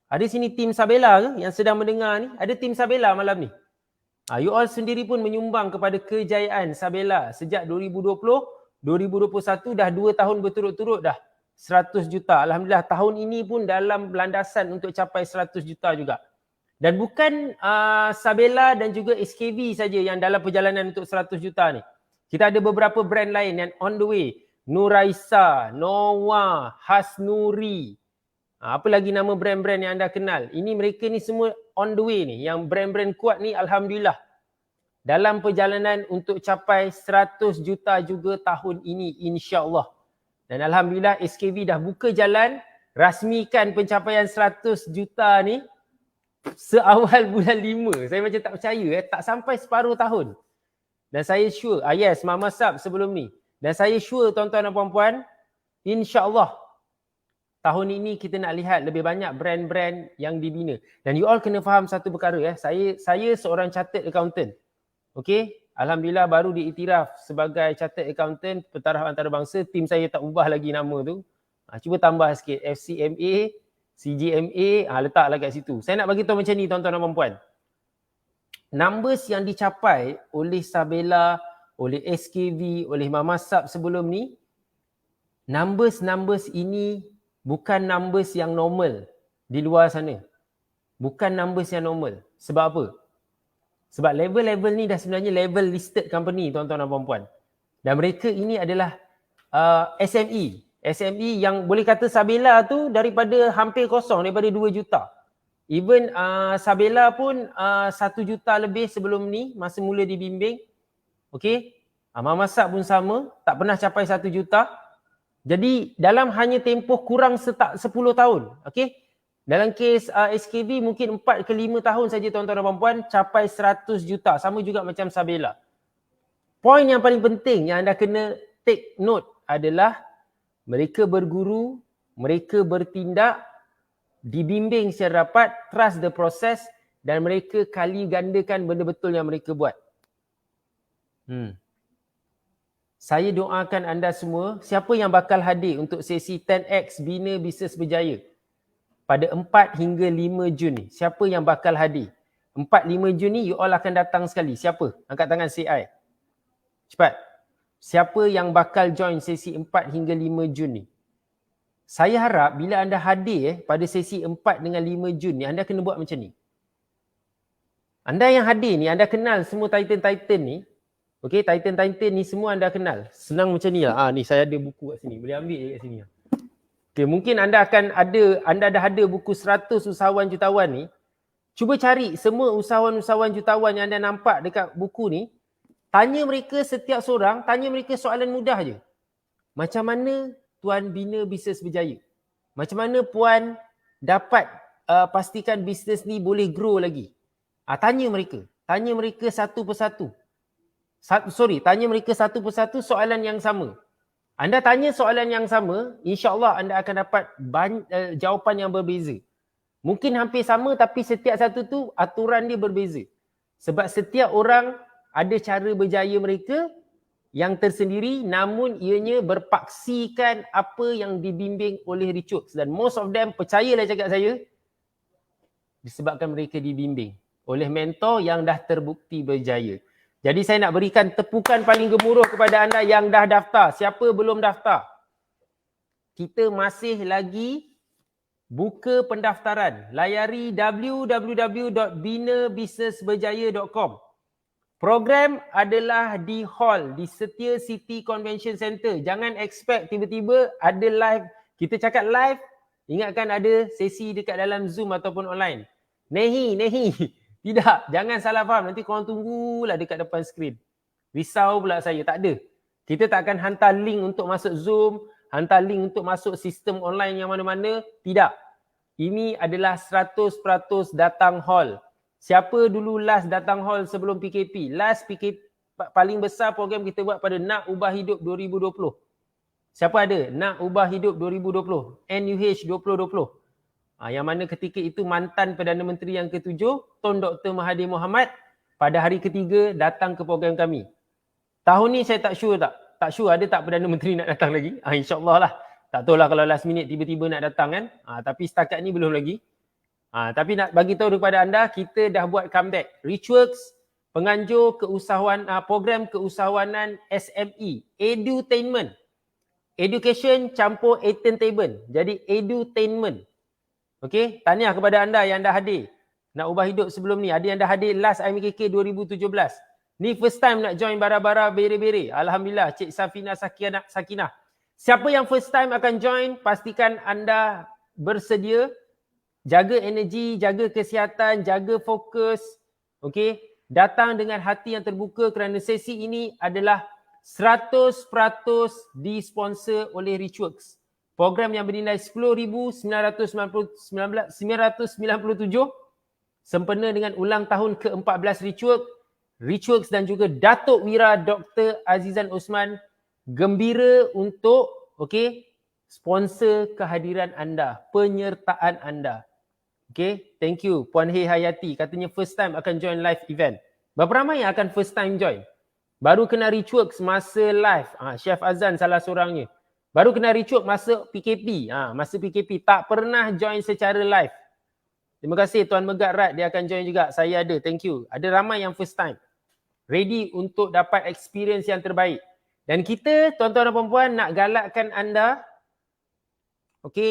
Ada sini tim Sabela ke yang sedang mendengar ni? Ada tim Sabela malam ni? You all sendiri pun menyumbang kepada kejayaan Sabela sejak 2020, 2021 dah 2 tahun berturut-turut dah 100 juta. Alhamdulillah tahun ini pun dalam landasan untuk capai 100 juta juga. Dan bukan Sabela dan juga SKV saja yang dalam perjalanan untuk 100 juta ni. Kita ada beberapa brand lain yang on the way. Nuraisa, Noah, Hasnuri. Apa lagi nama brand-brand yang anda kenal? Ini mereka ni semua on the way ni. Yang brand-brand kuat ni alhamdulillah. Dalam perjalanan untuk capai 100 juta juga tahun ini insya-Allah. Dan alhamdulillah SKV dah buka jalan rasmikan pencapaian 100 juta ni seawal bulan 5. Saya macam tak percaya tak sampai separuh tahun. Dan saya sure, yes Mama Sab sebelum ni. Dan saya sure tuan-tuan dan puan-puan, insya-Allah tahun ini kita nak lihat lebih banyak brand-brand yang dibina. Dan you all kena faham satu perkara Saya seorang chartered accountant. Okey, alhamdulillah baru diiktiraf sebagai chartered accountant pentaraf antarabangsa. Tim saya tak ubah lagi nama tu. Cuba tambah sikit FCMA, CGMA, letaklah kat situ. Saya nak bagi tahu macam ni tuan-tuan dan puan-puan. Numbers yang dicapai oleh Sabela, oleh SKV, oleh Mama Sab sebelum ni, numbers ini bukan numbers yang normal di luar sana. Bukan numbers yang normal. Sebab apa? Sebab level-level ni dah sebenarnya level listed company tuan-tuan dan puan-puan. Dan mereka ini adalah SME. SME yang boleh kata Sabela tu daripada hampir kosong, daripada 2 juta. Even Sabela pun 1 juta lebih sebelum ni masa mula dibimbing. Okey. Mama Sab pun sama, tak pernah capai 1 juta. Jadi dalam hanya tempoh kurang 10 tahun, okey. Dalam kes SKV mungkin 4 ke 5 tahun saja tuan-tuan dan puan-puan capai 100 juta. Sama juga macam Sabela. Poin yang paling penting yang anda kena take note adalah mereka berguru, mereka bertindak, dibimbing secara rapat, trust the process dan mereka kali gandakan benda betul yang mereka buat. Saya doakan anda semua, siapa yang bakal hadir untuk sesi 10X Bina Bisnes Berjaya pada 4 hingga 5 Jun ni? Siapa yang bakal hadir? 4-5 Jun ni you all akan datang sekali. Siapa? Angkat tangan say I. Cepat. Siapa yang bakal join sesi 4 hingga 5 Jun ni? Saya harap bila anda hadir pada sesi 4 dengan 5 Jun ni, anda kena buat macam ni. Anda yang hadir ni, anda kenal semua Titan-Titan ni. Okey, Titan-Titan ni semua anda kenal. Senang macam ni lah. Ni saya ada buku kat sini. Boleh ambil je kat sini. Okay, mungkin anda dah ada buku 100 usahawan jutawan ni. Cuba cari semua usahawan-usahawan jutawan yang anda nampak dekat buku ni. Tanya mereka setiap seorang, tanya mereka soalan mudah je. Macam mana Tuan bina bisnes berjaya? Macam mana Puan dapat pastikan bisnes ni boleh grow lagi? Tanya mereka. Tanya mereka satu persatu. Tanya mereka satu persatu soalan yang sama. Anda tanya soalan yang sama, insya-Allah anda akan dapat jawapan yang berbeza. Mungkin hampir sama tapi setiap satu tu aturan dia berbeza. Sebab setiap orang ada cara berjaya mereka yang tersendiri namun ianya berpaksikan apa yang dibimbing oleh Richard. Dan most of them, percayalah cakap saya, disebabkan mereka dibimbing oleh mentor yang dah terbukti berjaya. Jadi saya nak berikan tepukan paling gemuruh kepada anda yang dah daftar. Siapa belum daftar? Kita masih lagi buka pendaftaran. Layari www.binabisnesberjaya.com. Program adalah di hall, di Setia City Convention Center. Jangan expect tiba-tiba ada live. Kita cakap live, ingatkan ada sesi dekat dalam Zoom ataupun online. Nehi. Tidak, jangan salah faham. Nanti korang tunggulah dekat depan skrin. Risau pula saya, tak ada. Kita tak akan hantar link untuk masuk Zoom, hantar link untuk masuk sistem online yang mana-mana. Tidak. Ini adalah 100% datang hall. Siapa dulu last datang hall sebelum PKP? Last PKP paling besar program kita buat pada Nak Ubah Hidup 2020. Siapa ada? Nak Ubah Hidup 2020. NUH 2020. Yang mana ketika itu mantan Perdana Menteri yang ke-7, Tun Dr. Mahathir Mohamad, pada hari ketiga datang ke program kami. Tahun ni saya tak sure tak sure ada tak Perdana Menteri nak datang lagi. InsyaAllah lah. Tak tahulah kalau last minute tiba-tiba nak datang kan. Tapi setakat ni belum lagi. Tapi nak bagi tahu kepada anda, kita dah buat comeback. Richworks, penganjur program keusahawanan SME, edutainment. Education campur entertainment. Jadi edutainment. Okey, tahniah kepada anda yang dah hadir. Nak Ubah Hidup sebelum ni. Ada yang dah hadir last IMKK 2017. Ni first time nak join bara-bara bere-bere. Alhamdulillah, Cik Safina Sakinah. Siapa yang first time akan join, pastikan anda bersedia. Jaga energi, jaga kesihatan, jaga fokus. Okey, datang dengan hati yang terbuka kerana sesi ini adalah 100% disponsor oleh Richworks. Program yang bernilai RM10,997 sempena dengan ulang tahun ke-14 Richworks dan juga Datuk Wira Dr. Azizan Osman gembira untuk sponsor kehadiran anda, penyertaan anda. Okay, thank you. Puan Hei Hayati katanya first time akan join live event. Berapa ramai yang akan first time join? Baru kena Richworks masa live. Chef Azan salah seorangnya. Baru kena Richworks masa PKP. Masa PKP tak pernah join secara live. Terima kasih Tuan Megat Rat, dia akan join juga. Saya ada, thank you. Ada ramai yang first time. Ready untuk dapat experience yang terbaik. Dan kita, tuan-tuan dan puan-puan, nak galakkan anda,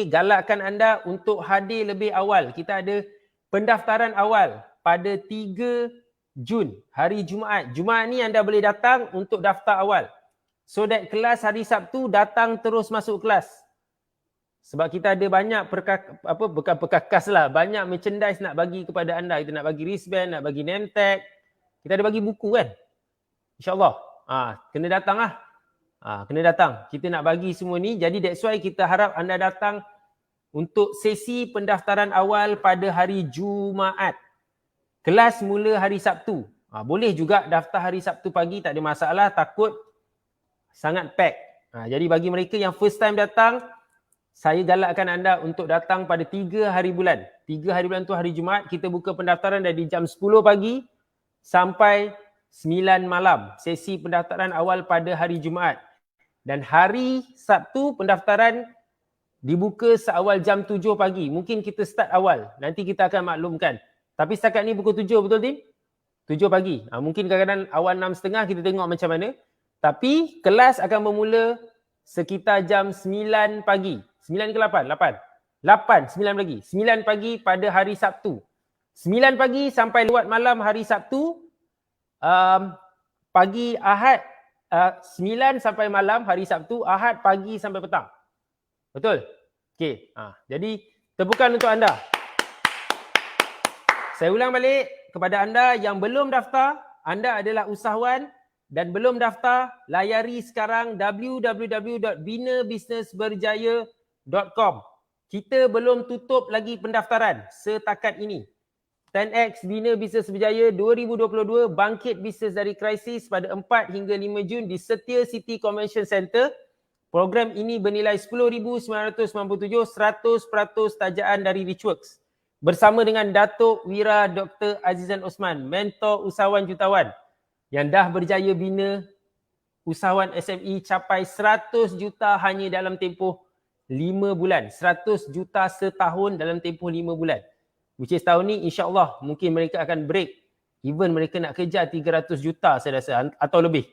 galakkan anda untuk hadir lebih awal. Kita ada pendaftaran awal pada 3 Jun, hari Jumaat. Jumaat ni anda boleh datang untuk daftar awal. So that kelas hari Sabtu datang terus masuk kelas. Sebab kita ada banyak bukan perkakas lah, banyak merchandise nak bagi kepada anda. Kita nak bagi wristband, nak bagi name tag. Kita ada bagi buku kan? InsyaAllah. Kena datang lah. Kena datang. Kita nak bagi semua ni. Jadi that's why kita harap anda datang untuk sesi pendaftaran awal pada hari Jumaat. Kelas mula hari Sabtu. Boleh juga daftar hari Sabtu pagi, tak ada masalah. Takut sangat pack. Jadi bagi mereka yang first time datang, saya galakkan anda untuk datang pada 3 hari bulan. 3 hari bulan tu hari Jumaat. Kita buka pendaftaran dari jam 10 pagi sampai 9 malam. Sesi pendaftaran awal pada hari Jumaat. Dan hari Sabtu pendaftaran dibuka seawal jam 7 pagi. Mungkin kita start awal. Nanti kita akan maklumkan. Tapi setakat ni pukul 7, betul Tim? 7 pagi. Mungkin kadang-kadang awal 6.30 kita tengok macam mana. Tapi kelas akan bermula sekitar jam 9 pagi. 9 ke 8? 8, 9 pagi. 9 pagi pada hari Sabtu. 9 pagi sampai lewat malam hari Sabtu. Pagi Ahad, 9 sampai malam hari Sabtu. Ahad pagi sampai petang. Betul? Okey. Jadi tepukan untuk anda. Saya ulang balik kepada anda yang belum daftar. Anda adalah usahawan dan belum daftar, layari sekarang www.binabusinessberjaya.com. Kita belum tutup lagi pendaftaran setakat ini. 10X Bina Bisnes Berjaya 2022 bangkit bisnes dari krisis pada 4 hingga 5 Jun di Setia City Convention Center. Program ini bernilai RM10,997, 100% tajaan dari Richworks. Bersama dengan Datuk Wira Dr. Azizan Osman, mentor usahawan jutawan yang dah berjaya bina usahawan SME capai 100 juta hanya dalam tempoh 5 bulan. 100 juta setahun dalam tempoh 5 bulan. Which is tahun ni insyaAllah mungkin mereka akan break. Even mereka nak kejar 300 juta saya rasa atau lebih.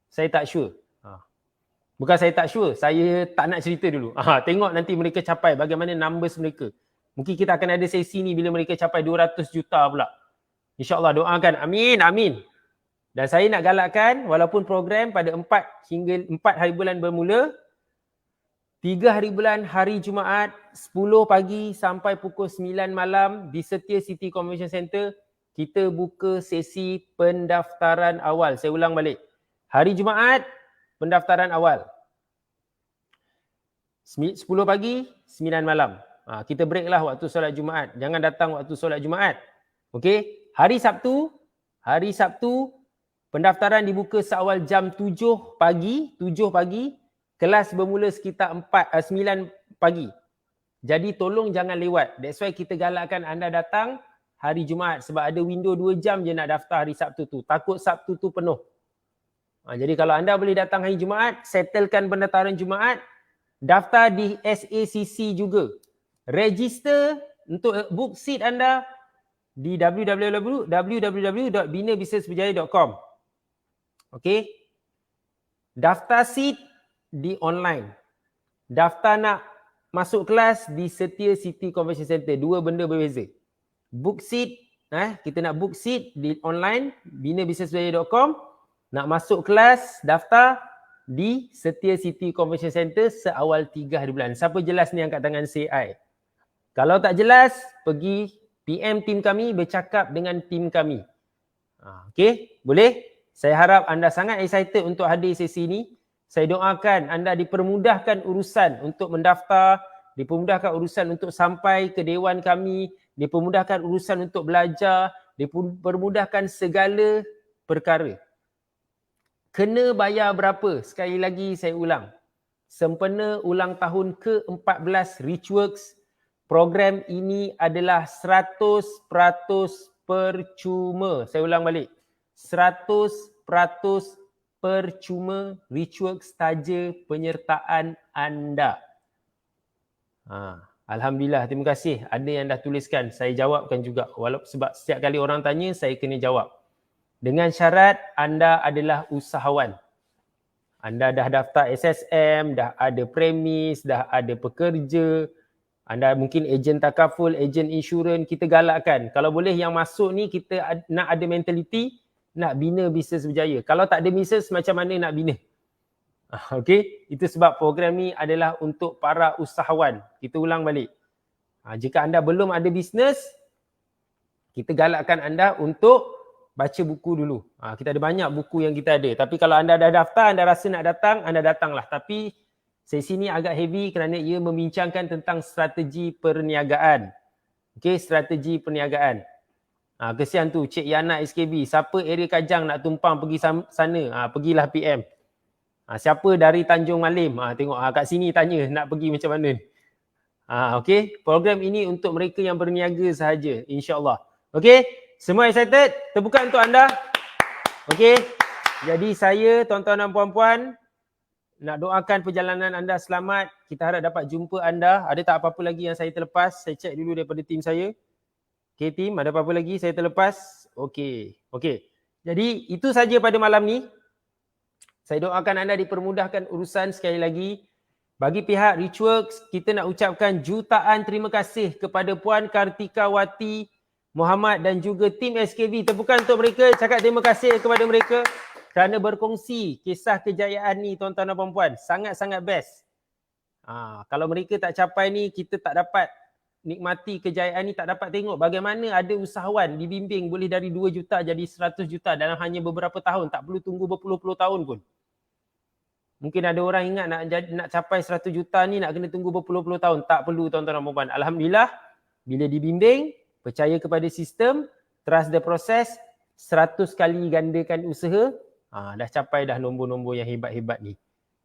Saya tak sure. Bukan saya tak sure, saya tak nak cerita dulu. Tengok nanti mereka capai bagaimana numbers mereka. Mungkin kita akan ada sesi ni bila mereka capai 200 juta pula. InsyaAllah doakan. Amin, amin. Dan saya nak galakkan walaupun program pada 4 hari bulan bermula, 3 hari bulan hari Jumaat 10 pagi sampai pukul 9 malam di Setia City Convention Center, kita buka sesi pendaftaran awal. Saya ulang balik. Hari Jumaat, pendaftaran awal. 10 pagi, 9 malam. Kita break lah waktu solat Jumaat. Jangan datang waktu solat Jumaat. Okey. Hari Sabtu, pendaftaran dibuka seawal jam 7 pagi. Kelas bermula sekitar 9 pagi. Jadi tolong jangan lewat. That's why kita galakkan anda datang hari Jumaat sebab ada window 2 jam je nak daftar hari Sabtu tu. Takut Sabtu tu penuh. Jadi kalau anda boleh datang hari Jumaat, settlekan pendaftaran Jumaat, daftar di SACC juga. Register untuk book seat anda di www.binabusinessberjaya.com. Okey. Daftar seat di online. Daftar nak masuk kelas di Setia City Convention Center. Dua benda berbeza. Book seat, kita nak book seat di online binabusinessberjaya.com. Nak masuk kelas, daftar di Setia City Convention Center seawal 3 hari bulan. Siapa jelas ni angkat tangan say I. Kalau tak jelas, pergi PM tim kami, bercakap dengan tim kami. Okey, boleh? Saya harap anda sangat excited untuk hadir sesi ini. Saya doakan anda dipermudahkan urusan untuk mendaftar, dipermudahkan urusan untuk sampai ke dewan kami, dipermudahkan urusan untuk belajar, dipermudahkan segala perkara. Kena bayar berapa? Sekali lagi saya ulang. Sempena ulang tahun ke-14 Richworks, program ini adalah 100% percuma. Saya ulang balik. 100% percuma. Richworks taja penyertaan anda. Alhamdulillah, terima kasih. Ada yang dah tuliskan, saya jawabkan juga. Walaupun sebab setiap kali orang tanya, saya kena jawab. Dengan syarat anda adalah usahawan. Anda dah daftar SSM, dah ada premis, dah ada pekerja. Anda mungkin ejen takaful, ejen insurans, kita galakkan. Kalau boleh yang masuk ni kita nak ada mentaliti, nak bina bisnes berjaya. Kalau tak ada bisnes, macam mana nak bina? Okey, itu sebab program ni adalah untuk para usahawan. Kita ulang balik. Jika anda belum ada bisnes, kita galakkan anda untuk baca buku dulu. Kita ada banyak buku yang kita ada. Tapi kalau anda dah daftar, anda rasa nak datang, anda datanglah. Tapi sesi ni agak heavy kerana ia membincangkan tentang strategi perniagaan. Okey, strategi perniagaan. Kesian tu Cik Yana SKB. Siapa area Kajang nak tumpang pergi sana, pergilah PM. Siapa dari Tanjung Malim, tengok kat sini tanya nak pergi macam mana. Okey, program ini untuk mereka yang berniaga sahaja, insya-Allah. Okey, semua excited? Terbuka untuk anda. Okey. Jadi saya, tuan-tuan dan puan-puan, nak doakan perjalanan anda selamat. Kita harap dapat jumpa anda. Ada tak apa-apa lagi yang saya terlepas? Saya cek dulu daripada tim saya. Okey tim, ada apa-apa lagi saya terlepas? Okey. Okey. Jadi itu saja pada malam ni. Saya doakan anda dipermudahkan urusan sekali lagi. Bagi pihak Richworks, kita nak ucapkan jutaan terima kasih kepada Puan Kartikawati Muhammad dan juga tim SKB. Tepukan untuk mereka, cakap terima kasih kepada mereka kerana berkongsi kisah kejayaan ni tuan-tuan dan puan-puan. Sangat-sangat best. Kalau mereka tak capai ni, kita tak dapat nikmati kejayaan ni, tak dapat tengok bagaimana ada usahawan dibimbing boleh dari 2 juta jadi 100 juta dalam hanya beberapa tahun. Tak perlu tunggu berpuluh-puluh tahun pun. Mungkin ada orang ingat nak capai 100 juta ni nak kena tunggu berpuluh-puluh tahun. Tak perlu tuan-tuan dan puan-puan. Alhamdulillah, bila dibimbing, percaya kepada sistem, trust the process, 100 kali gandakan usaha, dah capai dah nombor-nombor yang hebat-hebat ni.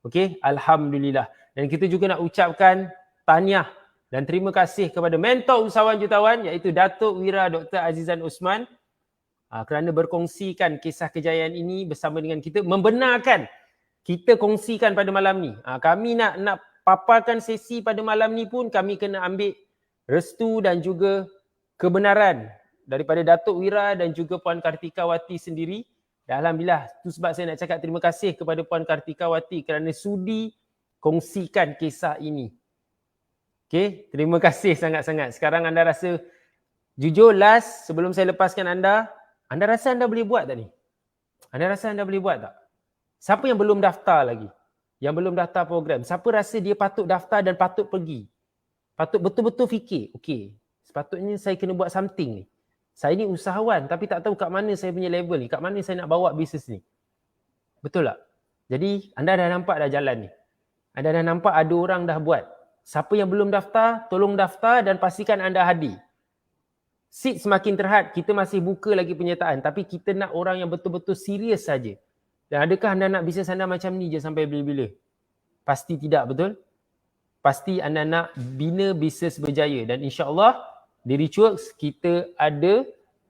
Okey, Alhamdulillah. Dan kita juga nak ucapkan tahniah dan terima kasih kepada mentor usahawan jutawan iaitu Datuk Wira Dr. Azizan Osman kerana berkongsikan kisah kejayaan ini bersama dengan kita, membenarkan kita kongsikan pada malam ni. Kami nak paparkan sesi pada malam ni pun kami kena ambil restu dan juga kebenaran daripada Datuk Wira dan juga Puan Kartikawati sendiri. Dan Alhamdulillah, itu sebab saya nak cakap terima kasih kepada Puan Kartikawati kerana sudi kongsikan kisah ini. Okey, terima kasih sangat-sangat. Sekarang anda rasa, jujur last sebelum saya lepaskan anda rasa anda boleh buat tak ni? Anda rasa anda boleh buat tak? Siapa yang belum daftar lagi? Yang belum daftar program. Siapa rasa dia patut daftar dan patut pergi? Patut betul-betul fikir, okey, sepatutnya saya kena buat something ni. Saya ni usahawan tapi tak tahu kat mana saya punya level ni, kat mana saya nak bawa bisnes ni. Betul tak? Jadi anda dah nampak dah jalan ni. Anda dah nampak ada orang dah buat. Siapa yang belum daftar, tolong daftar dan pastikan anda hadir. Seat semakin terhad, kita masih buka lagi penyertaan tapi kita nak orang yang betul-betul serius saja. Dan adakah anda nak bisnes anda macam ni je sampai bila-bila? Pasti tidak, betul? Pasti anda nak bina bisnes berjaya dan insya-Allah di Richworks kita ada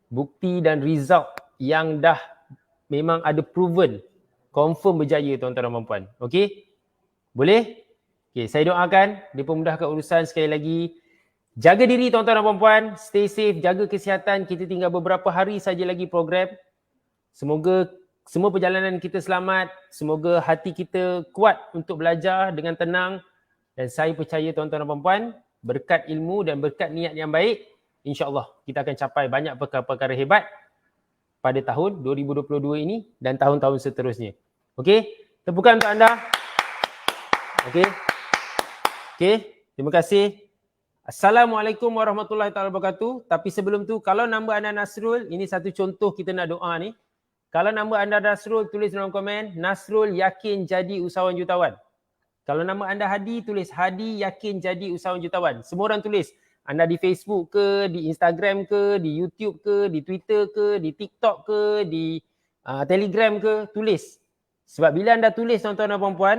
bukti dan result yang dah memang ada proven confirm berjaya tuan-tuan dan puan-puan. Okey? Boleh? Okey, saya doakan dipermudahkan urusan sekali lagi. Jaga diri tuan-tuan dan puan-puan, stay safe, jaga kesihatan. Kita tinggal beberapa hari saja lagi program. Semoga semua perjalanan kita selamat, semoga hati kita kuat untuk belajar dengan tenang dan saya percaya tuan-tuan dan puan-puan, berkat ilmu dan berkat niat yang baik, insya-Allah kita akan capai banyak perkara-perkara hebat pada tahun 2022 ini dan tahun-tahun seterusnya. Okey, tepukan untuk anda. Okey. Okey, terima kasih. Assalamualaikum warahmatullahi wabarakatuh. Tapi sebelum tu, kalau nama anda Nasrul, ini satu contoh kita nak doa ni. Kalau nama anda Nasrul, tulis dalam komen, Nasrul yakin jadi usahawan jutawan. Kalau nama anda Hadi, tulis Hadi yakin jadi usahawan jutawan. Semua orang tulis. Anda di Facebook ke, di Instagram ke, di YouTube ke, di Twitter ke, di TikTok ke, di Telegram ke, tulis. Sebab bila anda tulis tuan-tuan dan puan-puan,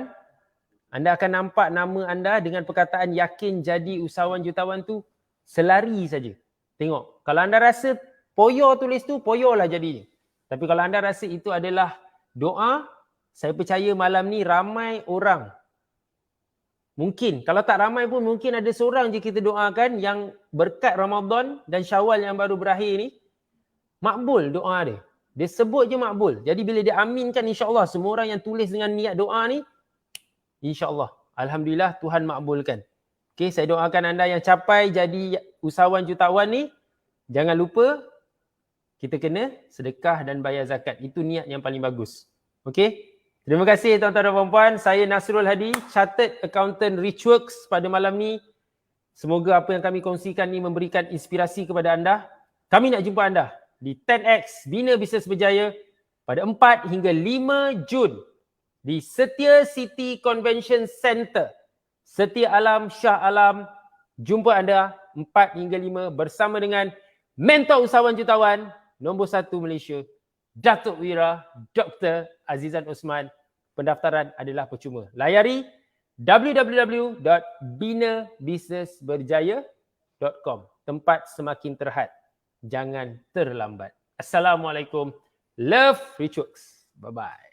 anda akan nampak nama anda dengan perkataan yakin jadi usahawan jutawan tu selari saja. Tengok. Kalau anda rasa poyo tulis tu, poyolah jadinya. Tapi kalau anda rasa itu adalah doa, saya percaya malam ni ramai orang. Mungkin, kalau tak ramai pun mungkin ada seorang je kita doakan yang berkat Ramadan dan Syawal yang baru berakhir ni, makbul doa dia. Dia sebut je makbul. Jadi bila dia aminkan insya-Allah semua orang yang tulis dengan niat doa ni, insya-Allah, alhamdulillah Tuhan makbulkan. Okey, saya doakan anda yang capai jadi usahawan jutawan ni, jangan lupa kita kena sedekah dan bayar zakat. Itu niat yang paling bagus. Okey? Terima kasih tuan-tuan dan puan-puan. Saya Nasrul Hadi, Chartered Accountant Richworks pada malam ni. Semoga apa yang kami kongsikan ni memberikan inspirasi kepada anda. Kami nak jumpa anda di 10X Bina Bisnes Berjaya pada 4 hingga 5 Jun di Setia City Convention Center, Setia Alam, Shah Alam. Jumpa anda 4 hingga 5 bersama dengan mentor usahawan jutawan nombor 1 Malaysia, Datuk Wira Dr. Azizan Osman. Pendaftaran adalah percuma. Layari www.binabisnesberjaya.com. Tempat semakin terhad. Jangan terlambat. Assalamualaikum. Love Richworks. Bye-bye.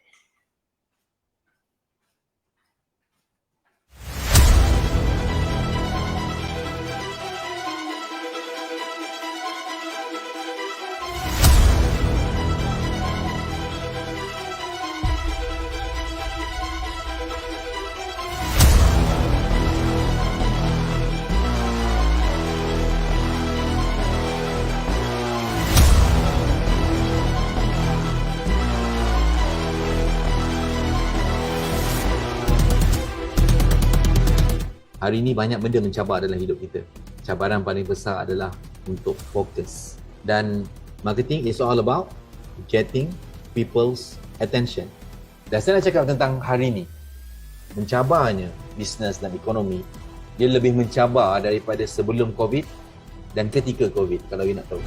Hari ini banyak benda mencabar dalam hidup kita. Cabaran paling besar adalah untuk fokus. Dan marketing is all about getting people's attention. Dan saya nak cakap tentang hari ini. Mencabarnya bisnes dan ekonomi, dia lebih mencabar daripada sebelum COVID dan ketika COVID, kalau you nak tahu.